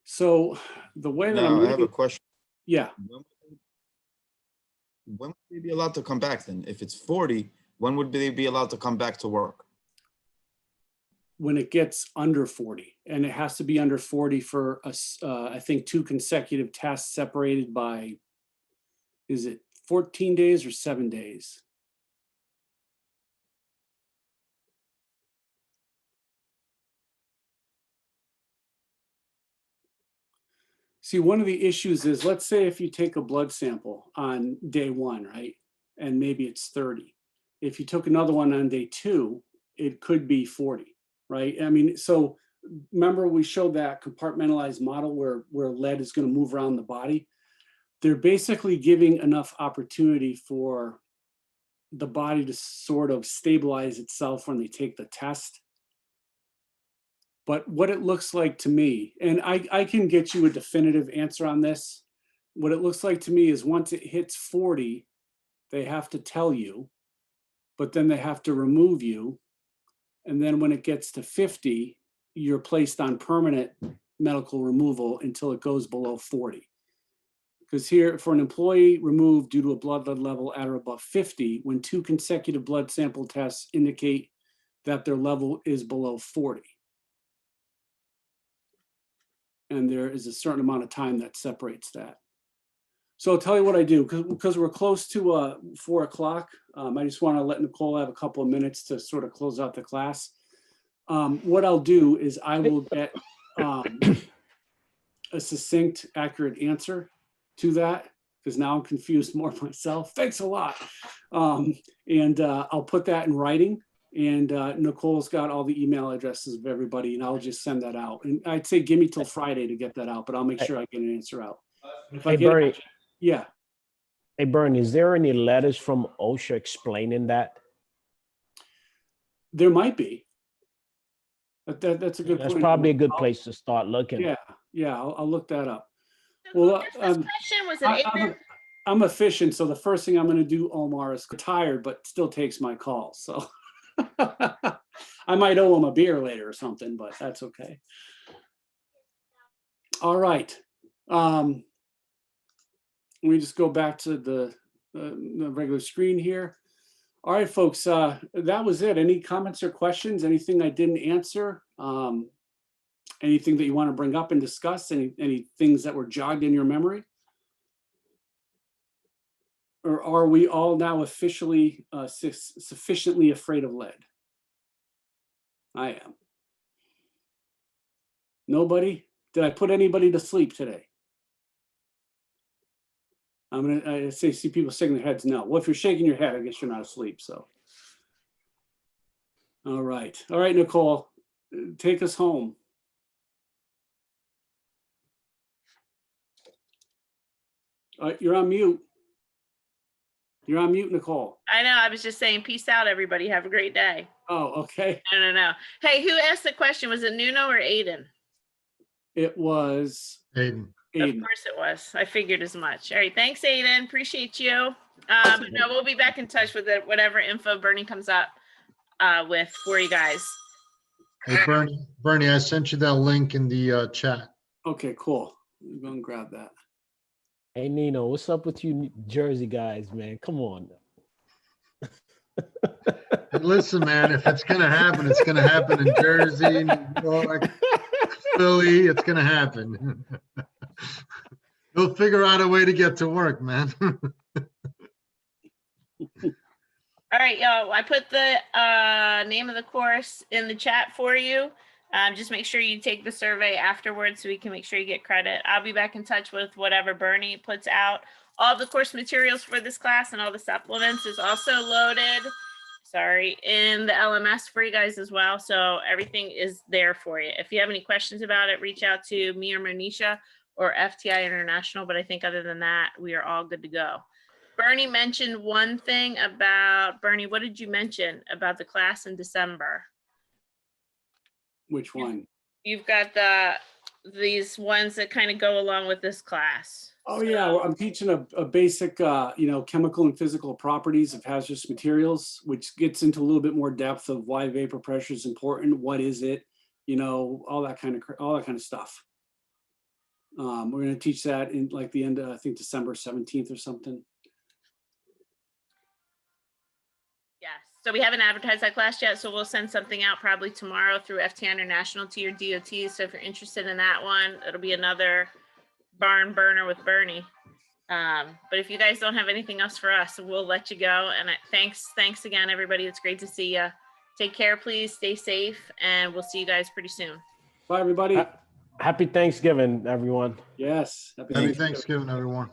So the way that Now, I have a question. Yeah. When would they be allowed to come back then? If it's 40, when would they be allowed to come back to work? When it gets under 40, and it has to be under 40 for I think 2 consecutive tests separated by, is it 14 days or 7 days? See, one of the issues is, let's say if you take a blood sample on day 1, right? And maybe it's 30. If you took another one on day 2, it could be 40, right? I mean, so remember we showed that compartmentalized model where lead is going to move around the body. They're basically giving enough opportunity for the body to sort of stabilize itself when they take the test. But what it looks like to me, and I can get you a definitive answer on this. What it looks like to me is once it hits 40, they have to tell you, but then they have to remove you. And then when it gets to 50, you're placed on permanent medical removal until it goes below 40. Because here, for an employee removed due to a blood lead level at or above 50, when 2 consecutive blood sample tests indicate that their level is below 40. And there is a certain amount of time that separates that. So I'll tell you what I do, because we're close to 4 o'clock. I just want to let Nicole have a couple of minutes to sort of close out the class. What I'll do is I will get a succinct, accurate answer to that, because now I'm confused more myself. Thanks a lot. And I'll put that in writing. And Nicole's got all the email addresses of everybody, and I'll just send that out. And I'd say give me till Friday to get that out, but I'll make sure I get an answer out. If I Hey, get Bernie. Yeah. Hey, Bernie, is there any letters from OSHA explaining that? There might be. But that's a good point. That's probably a good place to start looking. Yeah, I'll look that up. Well, This question was an I'm efficient, so the first thing I'm going to do, Omar, is tired, but still takes my call. So I might owe him a beer later or something, but that's okay. All right. Let me just go back to the regular screen here. All right, folks, that was it. Any comments or questions? Anything I didn't answer? Anything that you want to bring up and discuss? Any things that were jogged in your memory? Or are we all now officially sufficiently afraid of lead? I am. Nobody? Did I put anybody to sleep today? I see people shaking their heads no. Well, if you're shaking your head, I guess you're not asleep. So, All right, Nicole, take us home. You're on mute. You're on mute, Nicole. I know, I was just saying, peace out, everybody. Have a great day. Oh, okay. No. Hey, who asked the question? Was it Nuno or Aiden? It was Aiden. Of course it was. I figured as much. All right. Thanks, Aiden. Appreciate you. No, we'll be back in touch with it, whatever info Bernie comes up with for you guys. Hey, Bernie, I sent you that link in the chat. Okay, cool. I'm going to grab that. Hey, Nino, what's up with you Jersey guys, man? Come on. Hey, listen, man, if it's going to happen, it's going to happen in Jersey, New York, Philly. It's going to happen. We'll figure out a way to get to work, man. All right, y'all. I put the name of the course in the chat for you. Just make sure you take the survey afterwards so we can make sure you get credit. I'll be back in touch with whatever Bernie puts out. All the course materials for this class and all the supplements is also loaded, in the LMS for you guys as well. So everything is there for you. If you have any questions about it, reach out to me or Manisha or FTI International. But I think other than that, we are all good to go. Bernie mentioned one thing about, Bernie, what did you mention about the class in December? Which one? You've got these ones that kind of go along with this class. Oh yeah, well, I'm teaching a basic, chemical and physical properties of hazardous materials, which gets into a little bit more depth of why vapor pressure is important. What is it? All that kind of stuff. We're going to teach that in like the end of, I think, December 17th or something. Yes. So we haven't advertised that class yet, so we'll send something out probably tomorrow through FTI International to your DOT. So if you're interested in that one, it'll be another barn burner with Bernie. But if you guys don't have anything else for us, we'll let you go. And thanks again, everybody. It's great to see you. Take care, please. Stay safe, and we'll see you guys pretty soon. Bye, everybody. Happy Thanksgiving, everyone. Yes. Happy Thanksgiving, everyone.